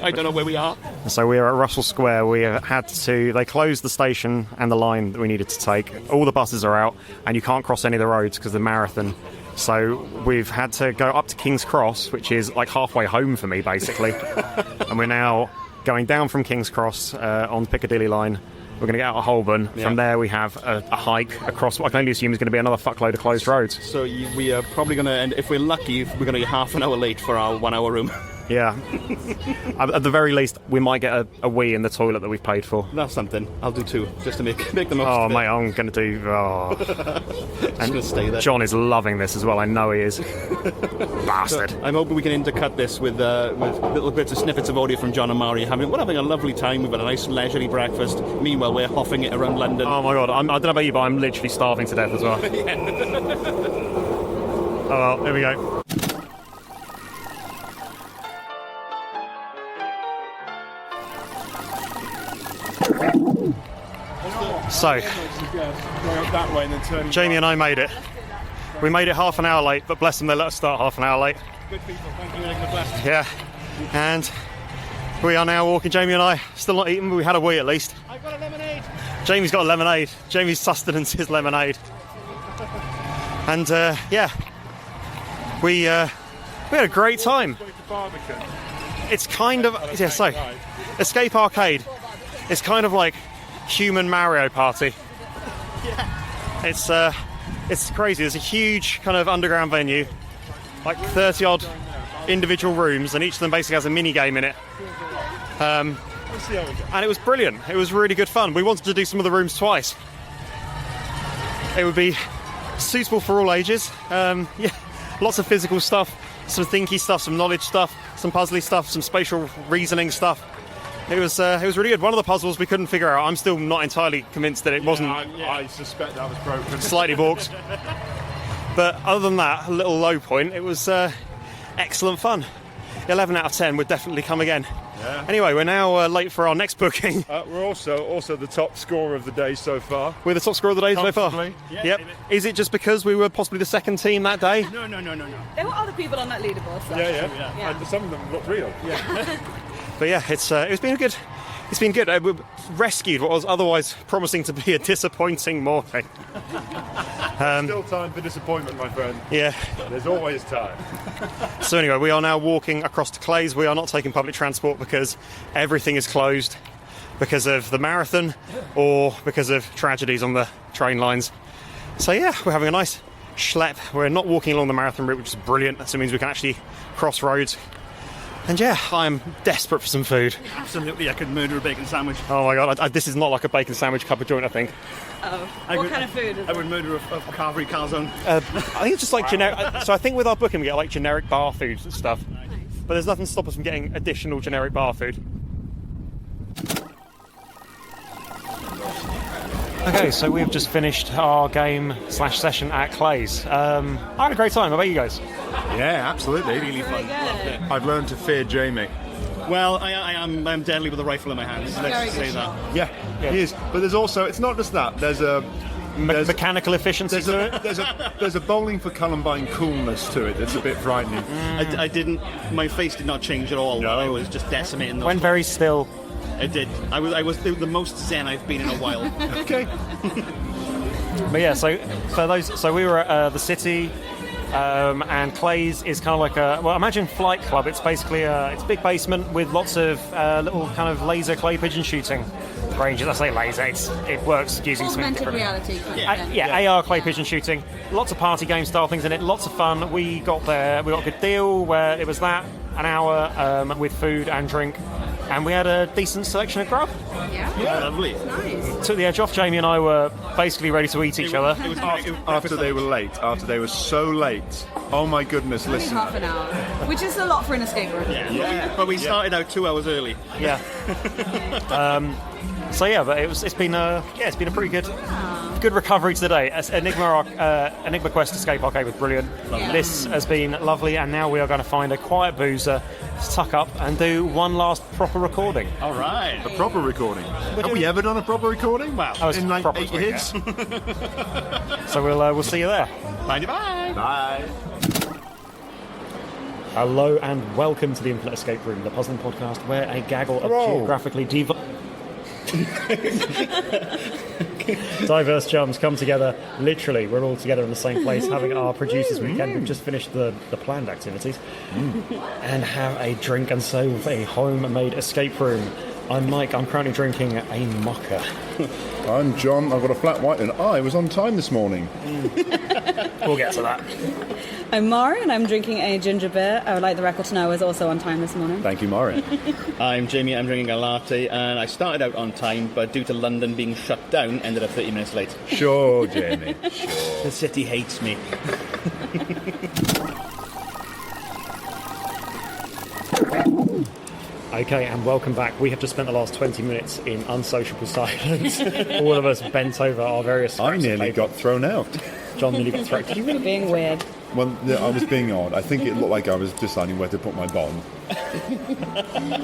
Speaker 9: I don't know where we are.
Speaker 2: So we are at Russell Square. They closed the station and the line that we needed to take. All the buses are out and you can't cross any of the roads because of the marathon. So we've had to go up to King's Cross, which is like halfway home for me, basically. And we're now going down from King's Cross on Piccadilly line. We're going to get out of Holborn.
Speaker 9: Yeah.
Speaker 2: From there, we have a hike across what I can only assume is going to be another fuckload of closed roads.
Speaker 9: So we are probably going to end, if we're lucky, we're going to be half an hour late for our 1 hour room.
Speaker 2: Yeah. At the very least, we might get a wee in the toilet that we've paid for.
Speaker 9: That's something. I'll do 2, just to make the most
Speaker 2: Oh,
Speaker 9: of it.
Speaker 2: mate, I'm going to do... Oh.
Speaker 9: Just going to stay there.
Speaker 2: John is loving this as well. I know he is. Bastard.
Speaker 9: So I'm hoping we can intercut this with little bits of snippets of audio from John and Mari. We're having a lovely time. We've had a nice leisurely breakfast. Meanwhile, we're hoffing it around London.
Speaker 2: Oh, my God. I don't know about you, but I'm literally starving to death as well. Oh, well, here we go. So,
Speaker 5: that way and then turning
Speaker 2: Jamie and I made it. We made it half an hour late, but bless them, they let us start half an hour late.
Speaker 9: Good people, thank you. Enigma blessed.
Speaker 2: Yeah, and we are now walking. Jamie and I still not eating, but we had a wee at least.
Speaker 9: I've got a lemonade.
Speaker 2: Jamie's got a lemonade. Jamie's sustenance is lemonade. And yeah, we had a great time. It's kind of Escape Arcade. It's kind of like human Mario Party. Yeah. It's crazy. There's a huge kind of underground venue, like 30 odd individual rooms, and each of them basically has a mini game in it. And it was brilliant. It was really good fun. We wanted to do some of the rooms twice. It would be suitable for all ages. Yeah, lots of physical stuff, some thinky stuff, some knowledge stuff, some puzzly stuff, some spatial reasoning stuff. It was really good. One of the puzzles we couldn't figure out. I'm still not entirely convinced that it wasn't.
Speaker 5: I suspect that was broken.
Speaker 2: Slightly balked. But other than that, a little low point. It was excellent fun. 11 out of 10 would definitely come again.
Speaker 5: Yeah.
Speaker 2: Anyway, we're now late for our next booking.
Speaker 5: We're also the top scorer of the day so far.
Speaker 2: We're the top scorer of the day so far.
Speaker 5: Yeah,
Speaker 2: yep. Is it just because we were possibly the second team that day?
Speaker 10: No. There were other people on that leaderboard. So.
Speaker 5: Yeah. And some of them look real.
Speaker 2: Yeah. But yeah, it's been good. It's been good. We rescued what was otherwise promising to be a disappointing morning.
Speaker 5: Still time for disappointment, my friend.
Speaker 2: Yeah.
Speaker 5: There's always time.
Speaker 2: So anyway, we are now walking across to Clay's. We are not taking public transport because everything is closed because of the marathon or because of tragedies on the train lines. So yeah, we're having a nice schlep. We're not walking along the marathon route, which is brilliant. So it means we can actually cross roads. And yeah, I'm desperate for some food.
Speaker 9: Absolutely, I could murder a bacon sandwich.
Speaker 2: Oh my God, this is not like a bacon sandwich cup of joint, I think.
Speaker 10: What kind of food is
Speaker 9: I would murder a carvery calzone.
Speaker 2: I think it's just like generic. So I think with our booking we get like generic bar foods and stuff. But there's nothing to stop us from getting additional generic bar food. Okay, so we've just finished our game/session at Clay's. I had a great time. How about you guys?
Speaker 5: Yeah, absolutely.
Speaker 10: really fun.
Speaker 5: I've learned to fear Jamie.
Speaker 9: Well, I'm deadly with a rifle in my hands. Let's say that.
Speaker 5: Yeah, he is. But there's also, it's not just that. There's a
Speaker 2: mechanical efficiency to it.
Speaker 5: There's a bowling for Columbine coolness to it that's a bit frightening.
Speaker 9: I didn't. My face did not change at all. No. I was just decimating.
Speaker 2: Went very still.
Speaker 9: It did. I was the most zen I've been in a while.
Speaker 5: Okay.
Speaker 2: But yeah, so we were at the City. And Clay's is kind of like imagine Flight Club. It's basically it's a big basement with lots of little kind of laser clay pigeon shooting ranges. I say laser, it works using something
Speaker 10: Augmented
Speaker 2: different.
Speaker 10: reality.
Speaker 2: AR clay pigeon shooting. Lots of party game style things in it. Lots of fun. We got a good deal where it was that an hour with food and drink, and we had a decent selection of grub.
Speaker 10: Yeah.
Speaker 9: Lovely.
Speaker 10: Nice.
Speaker 2: Took the edge off. Jamie and I were basically ready to eat each other.
Speaker 5: It was after they were late. After they were so late. Oh my goodness!
Speaker 10: Only
Speaker 5: Listen.
Speaker 10: half an hour, which is a lot for an escape room.
Speaker 9: Yeah. But we started out 2 hours early.
Speaker 2: Yeah. So yeah, but it's been a pretty good recovery today. Enigma Quest Escape Arcade was brilliant.
Speaker 10: Yeah.
Speaker 2: This has been lovely, and now we are going to find a quiet boozer to tuck up and do one last proper recording.
Speaker 9: All right.
Speaker 5: A proper recording. Have we ever done a proper recording?
Speaker 9: Wow.
Speaker 5: In like
Speaker 2: proper
Speaker 5: 8
Speaker 2: recording,
Speaker 5: years?
Speaker 2: So we'll see you there.
Speaker 9: Bye.
Speaker 5: Bye.
Speaker 2: Hello and welcome to the Infinite Escape Room, the puzzling podcast where a gaggle of geographically diverse chums come together. Literally, we're all together in the same place having our producers weekend. We've just finished the planned activities and have a drink and so a homemade escape room. I'm Mike, I'm currently drinking a mocha.
Speaker 5: I'm John, I've got a flat white and I was on time this morning.
Speaker 2: We'll get to that.
Speaker 10: I'm Mari, and I'm drinking a ginger beer. I would like the record to know I was also on time this morning.
Speaker 5: Thank you, Mari.
Speaker 9: I'm Jamie, I'm drinking a latte, and I started out on time, but due to London being shut down, ended up 30 minutes late.
Speaker 5: Sure, Jamie, sure.
Speaker 9: The city hates me.
Speaker 2: Okay, and welcome back. We have just spent the last 20 minutes in unsociable silence. All of us bent over our various scraps
Speaker 5: I
Speaker 2: of
Speaker 5: nearly
Speaker 2: paper.
Speaker 5: got thrown out.
Speaker 2: John nearly got thrown out.
Speaker 10: You were being weird.
Speaker 5: Well, I was being odd. I think it looked like I was deciding where to put my bomb.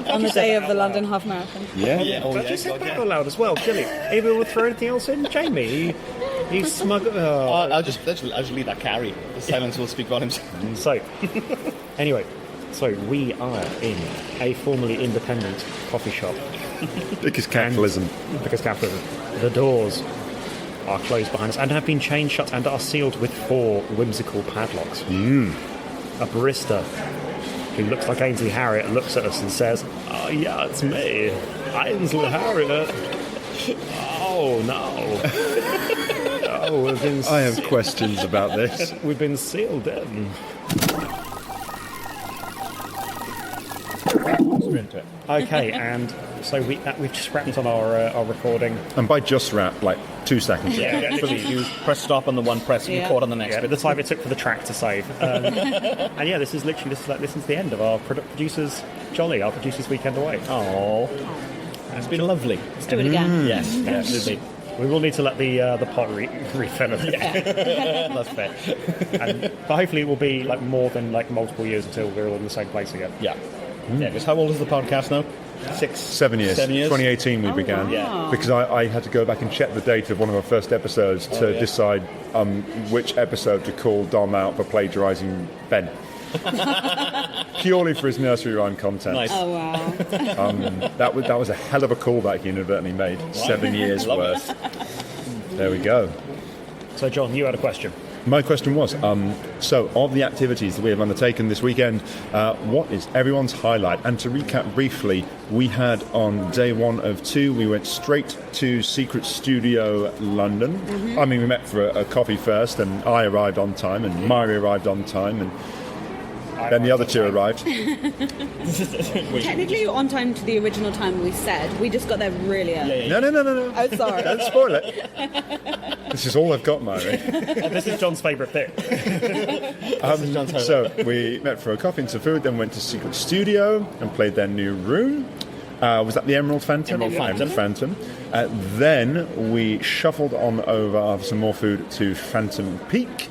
Speaker 10: On the day of the London Half Marathon.
Speaker 5: Yeah?
Speaker 2: Did you say that out loud as well, Gilly? Able to throw anything else in? Jamie, you smug...
Speaker 9: I'll just leave that carry. The silence will speak volumes.
Speaker 2: So, anyway, we are in a formerly independent coffee shop.
Speaker 5: Because capitalism.
Speaker 2: The doors are closed behind us and have been chained shut and are sealed with 4 whimsical padlocks. A barista who looks like Ainsley Harriott looks at us and says, "Oh yeah, it's me, Ainsley Harriott. Oh no."
Speaker 5: I have questions about this.
Speaker 2: We've been sealed in. Okay, and so we've just wrapped on our recording.
Speaker 5: And by just wrap, like 2 seconds.
Speaker 9: You press stop on the one, press record on the next bit.
Speaker 2: The time it took for the track to save. And yeah, this is the end of our producers' Jolley, our producers' weekend away.
Speaker 9: Oh, it's been lovely.
Speaker 10: Let's do it again.
Speaker 9: Yes, absolutely.
Speaker 2: We will need to let the pot refill a bit.
Speaker 9: That's fair.
Speaker 2: But hopefully it will be like more than like multiple years until we're all in the same place again.
Speaker 9: Yeah. Yeah, because how old is the podcast now?
Speaker 5: 7 years.
Speaker 9: 7 years?
Speaker 5: 2018 we began.
Speaker 9: Yeah.
Speaker 5: Because I had to go back and check the date of one of our first episodes to decide which episode to call Dom out for plagiarising Ben. Purely for his nursery rhyme content.
Speaker 9: Nice.
Speaker 10: Oh, wow.
Speaker 5: That was a hell of a callback he inadvertently made. 7 years worth. There we go.
Speaker 2: So John, you had a question.
Speaker 5: My question was, so of the activities that we have undertaken this weekend, what is everyone's highlight? And to recap briefly, we had on day 1 of 2, we went straight to Secret Studio London.
Speaker 10: Mm-hmm.
Speaker 5: I mean, we met for a coffee first, and I arrived on time, and Mari arrived on time, and then the other 2 arrived.
Speaker 10: Technically, you're on time to the original time we said. We just got there really early.
Speaker 5: No.
Speaker 10: Oh, sorry.
Speaker 5: Don't spoil it. This is all I've got, Mari.
Speaker 2: This is John's favourite bit.
Speaker 5: So we met for a coffee and some food, then went to Secret Studio and played their new room. Was that the Emerald Phantom?
Speaker 9: Emerald Phantom.
Speaker 5: Then we shuffled on over after some more food to Phantom Peak.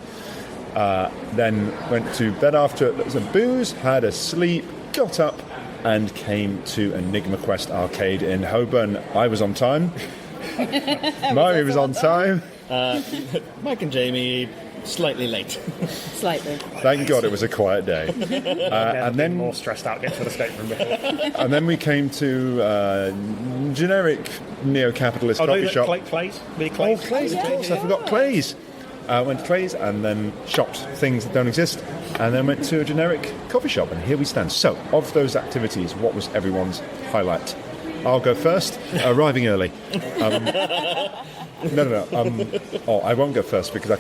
Speaker 5: Then went to bed after some booze, had a sleep, got up and came to Enigma Quest Arcade in Holborn. I was on time. Mari was on time.
Speaker 9: Mike and Jamie, slightly late.
Speaker 10: Slightly.
Speaker 5: Thank God it was a quiet day. And then
Speaker 2: more stressed out getting to the escape room before.
Speaker 5: And then we came to generic neo-capitalist coffee shop.
Speaker 2: Clay's.
Speaker 5: Clay's, of course. I forgot Clay's.
Speaker 3: went to Trey's and then shopped things that don't exist, and then went to a generic coffee shop, and here we stand. So, of those activities, what was everyone's highlight? I'll go first. Arriving early. No. I won't go first because I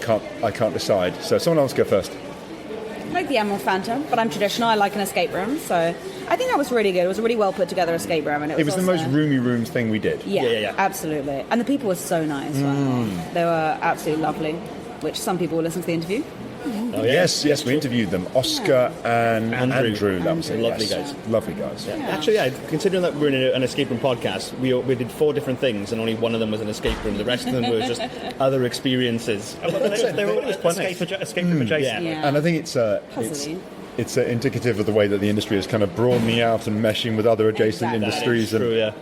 Speaker 3: can't decide. So someone else go first.
Speaker 10: I like the Emerald Phantom, but I'm traditional. I like an escape room, so I think that was really good. It was a really well put together escape room, and
Speaker 3: It was the most roomy rooms thing we did.
Speaker 10: Yeah, absolutely. And the people were so nice. They were absolutely lovely, which some people will listen to the interview.
Speaker 3: Oh, yes, we interviewed them. Oscar and Andrew. That was it.
Speaker 9: Lovely
Speaker 3: yes.
Speaker 9: guys.
Speaker 3: Lovely guys.
Speaker 9: Yeah. Actually, considering that we're in an escape room podcast, we did 4 different things, and only one of them was an escape room. The rest of them were just other experiences.
Speaker 11: They were all escape room adjacent.
Speaker 10: Yeah.
Speaker 3: And I think it's indicative of the way that the industry is kind of broadening out and meshing with other adjacent industries.
Speaker 9: True, yeah.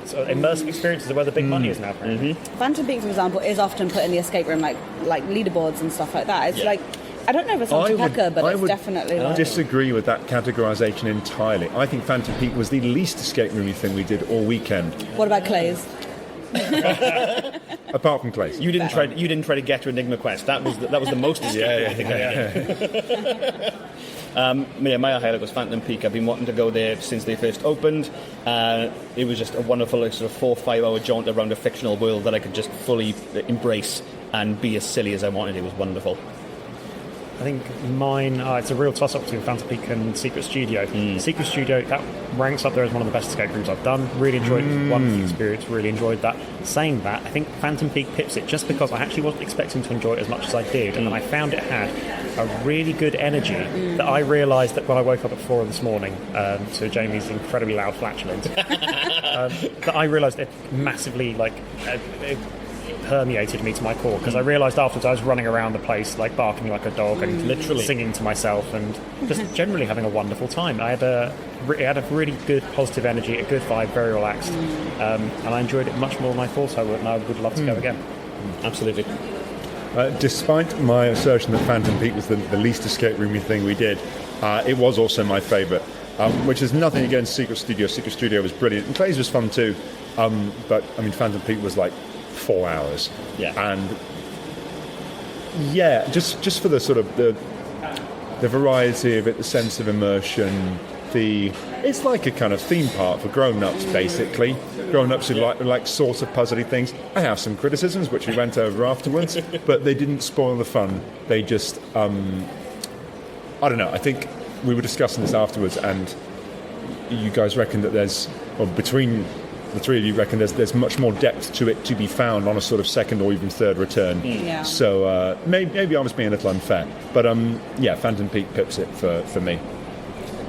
Speaker 11: So immersive experiences are where the big money is now.
Speaker 10: Phantom Peak, for example, is often put in the escape room, like leaderboards and stuff like that. It's like, I don't know if it's on Pecker, but it's definitely
Speaker 3: I would disagree with that categorisation entirely. I think Phantom Peak was the least escape roomy thing we did all weekend.
Speaker 10: What about Clay's?
Speaker 3: Apart from Clay's.
Speaker 9: You didn't try to get to Enigma Quest. That was the most escape thing I did. My highlight was Phantom Peak. I've been wanting to go there since they first opened. It was just a wonderful sort of 4 or 5 hour jaunt around a fictional world that I could just fully embrace and be as silly as I wanted. It was wonderful.
Speaker 11: I think mine, it's a real toss-up between Phantom Peak and Secret Studio. Secret Studio, that ranks up there as one of the best escape rooms I've done. Really enjoyed it. Wonderful experience. Really enjoyed that. Saying that, I think Phantom Peak pips it just because I actually wasn't expecting to enjoy it as much as I did, and then I found it had a really good energy that I realised that when I woke up at 4 this morning to Jamie's incredibly loud flatulence, that I realised it massively, it permeated me to my core, because I realised afterwards I was running around the place like barking like a dog and literally singing to myself and just generally having a wonderful time. It had a really good positive energy, a good vibe, very relaxed, and I enjoyed it much more than I thought I would, and I would love to go again.
Speaker 9: Absolutely.
Speaker 3: Despite my assertion that Phantom Peak was the least escape roomy thing we did, it was also my favourite, which is nothing against Secret Studio. Secret Studio was brilliant, and Clay's was fun too, but I mean Phantom Peak was like 4 hours, and just for the sort of the variety of it, the sense of immersion, it's like a kind of theme park for grown-ups, basically. Grown-ups who like sort of puzzly things. I have some criticisms which we went over afterwards, but they didn't spoil the fun. They just I don't know, I think we were discussing this afterwards, and you guys reckon that between the three of you reckon there's much more depth to it to be found on a sort of second or even third return.
Speaker 10: Yeah.
Speaker 3: So maybe I was being a little unfair, but Phantom Peak pips it for me.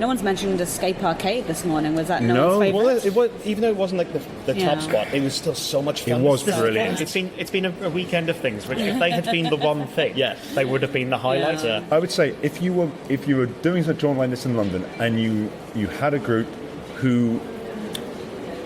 Speaker 10: No one's mentioned Escape Arcade this morning. Was that
Speaker 3: no
Speaker 10: one's favourite?
Speaker 9: Well, it was, even though it wasn't like the top spot, it was still so much fun.
Speaker 3: It was brilliant.
Speaker 11: It's been a weekend of things, which if they had been the one thing, they would have been the highlight.
Speaker 10: Yeah.
Speaker 3: I would say if you were doing a jaunt like this in London and you had a group who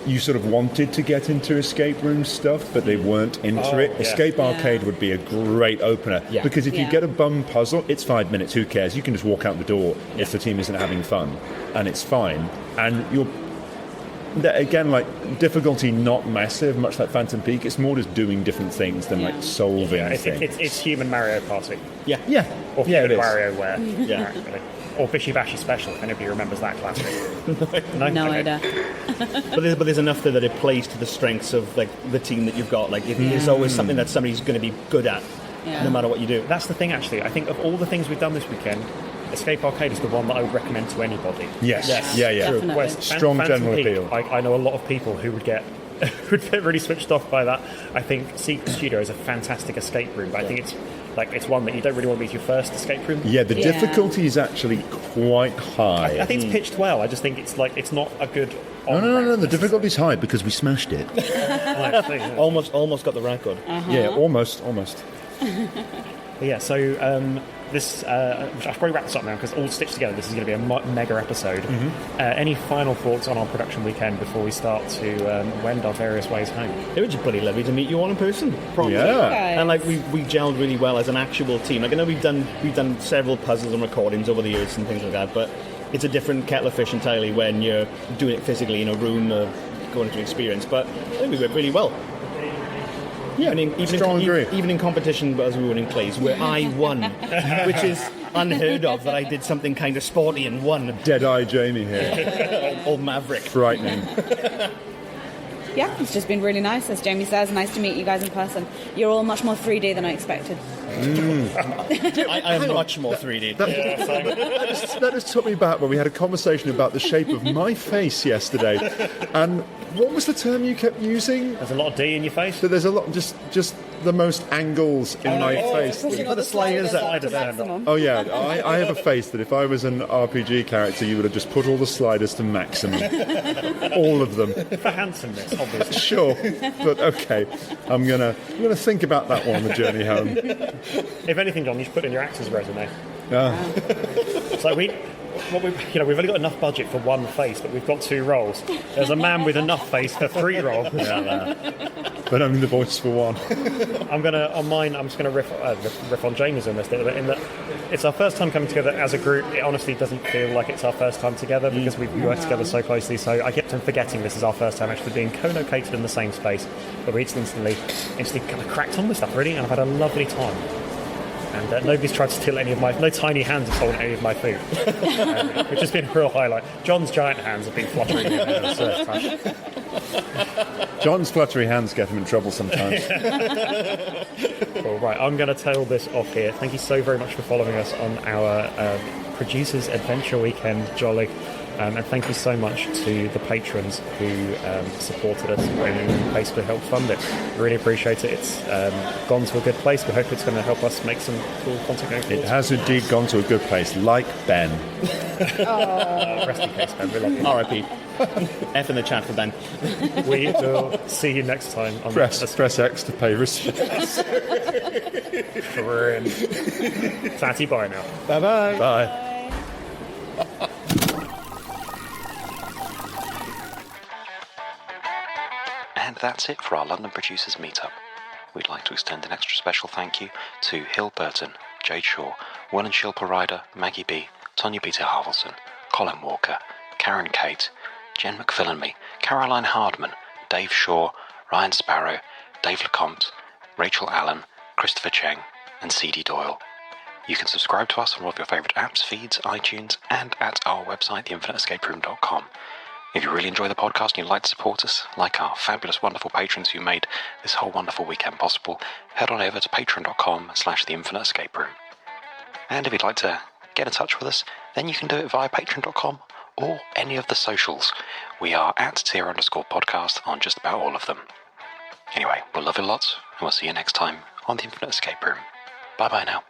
Speaker 3: you sort of wanted to get into escape room stuff, but they weren't into it. Escape Arcade would be a great opener, because if you get a bum puzzle, it's 5 minutes. Who cares? You can just walk out the door if the team isn't having fun, and it's fine. And you're again, like, difficulty not massive, much like Phantom Peak. It's more just doing different things than like solving things.
Speaker 11: It's human Mario Party.
Speaker 3: Yeah.
Speaker 11: Or
Speaker 3: it is.
Speaker 11: WarioWare. Or Fishy Bashy Special, if anybody remembers that classic.
Speaker 10: No idea.
Speaker 9: But there's enough there that it plays to the strengths of like the team that you've got. Like there's always something that somebody's going to be good at, no matter what you do.
Speaker 11: That's the thing, actually. I think of all the things we've done this weekend, Escape Arcade is the one that I would recommend to anybody.
Speaker 3: Yes. Yeah.
Speaker 10: Definitely.
Speaker 3: Strong general appeal.
Speaker 11: I know a lot of people who would get really switched off by that. I think Secret Studio is a fantastic escape room, but I think it's one that you don't really want to be your first escape room.
Speaker 3: Yeah, the difficulty is actually quite high.
Speaker 11: I think it's pitched well. I just think it's not a good.
Speaker 3: No. The difficulty's high because we smashed it.
Speaker 9: almost got the record.
Speaker 3: Yeah, almost.
Speaker 11: So this I should probably wrap this up now, because all stitched together, this is going to be a mega episode. Any final thoughts on our production weekend before we start to wend our various ways home?
Speaker 9: It was just pretty lovely to meet you all in person.
Speaker 3: Yeah.
Speaker 9: And like we gelled really well as an actual team. Like I know we've done several puzzles and recordings over the years and things like that, but it's a different kettle of fish entirely when you're doing it physically in a room or going to experience. But I think we went really well.
Speaker 3: Yeah,
Speaker 12: even in competition as we were winning plays, where I won, which is unheard of that I did something kind of sporty and won.
Speaker 3: Dead-eye Jamie here.
Speaker 12: Old Maverick.
Speaker 3: Frightening.
Speaker 10: Yeah, it's just been really nice, as Jamie says. Nice to meet you guys in person. You're all much more 3D than I expected.
Speaker 12: I am much more 3D.
Speaker 3: That just took me back when we had a conversation about the shape of my face yesterday. And what was the term you kept using?
Speaker 11: There's a lot of D in your face.
Speaker 3: So there's a lot, just the most angles in my face.
Speaker 10: You put the sliders up to maximum.
Speaker 3: Oh yeah, I have a face that if I was an RPG character, you would have just put all the sliders to maximum. All of them.
Speaker 11: For handsomeness, obviously.
Speaker 3: Sure, but okay. I'm gonna think about that one on the journey home.
Speaker 11: If anything, John, you should put in your actor's resume. So we've only got enough budget for one face, but we've got 2 roles. There's a man with enough face for 3 roles.
Speaker 3: But only the voice for one.
Speaker 11: I'm just gonna riff on Jamie's in this little bit. In that, it's our first time coming together as a group. It honestly doesn't feel like it's our first time together because we work together so closely. So I kept on forgetting this is our first time actually being co-located in the same space. But we instantly kind of cracked on with stuff really, and I've had a lovely time. And nobody's tried to steal no tiny hands have stolen any of my food, which has been a real highlight. John's giant hands have been fluttering in the surf touch.
Speaker 3: John's fluttery hands get him in trouble sometimes.
Speaker 11: All right, I'm going to tail this off here. Thank you so very much for following us on our Producers Adventure Weekend Jolley. And thank you so much to the patrons who supported us and basically helped fund it. Really appreciate it. It's gone to a good place. We hope it's going to help us make some cool content going forward.
Speaker 3: It has indeed gone to a good place, like Ben.
Speaker 11: Rest in peace, Ben. We love you.
Speaker 12: R.I.P. F in the chat for Ben.
Speaker 11: We will see you next time. On
Speaker 3: Press X to pay respects.
Speaker 11: Fatty, bye now.
Speaker 3: Bye-bye. Bye.
Speaker 1: And that's it for our London Producers Meetup. We'd like to extend an extra special thank you to Hill Burton, Jade Shaw, Will and Shilpa Ryder, Maggie B, Tonya Peter Harvelson, Colin Walker, Karen Kate, Jen McPhillanmy, Caroline Hardman, Dave Shaw, Ryan Sparrow, Dave Lecomte, Rachel Allen, Christopher Cheng, and C.D. Doyle. You can subscribe to us on all of your favourite apps, feeds, iTunes, and at our website, theinfiniteescaperoom.com. If you really enjoy the podcast and you'd like to support us, like our fabulous, wonderful patrons who made this whole wonderful weekend possible, head on over to patreon.com/theinfiniteescaperoom. And if you'd like to get in touch with us, then you can do it via patreon.com or any of the socials. We are at @tier_podcast on just about all of them. Anyway, we'll love you lots, and we'll see you next time on The Infinite Escape Room. Bye-bye now.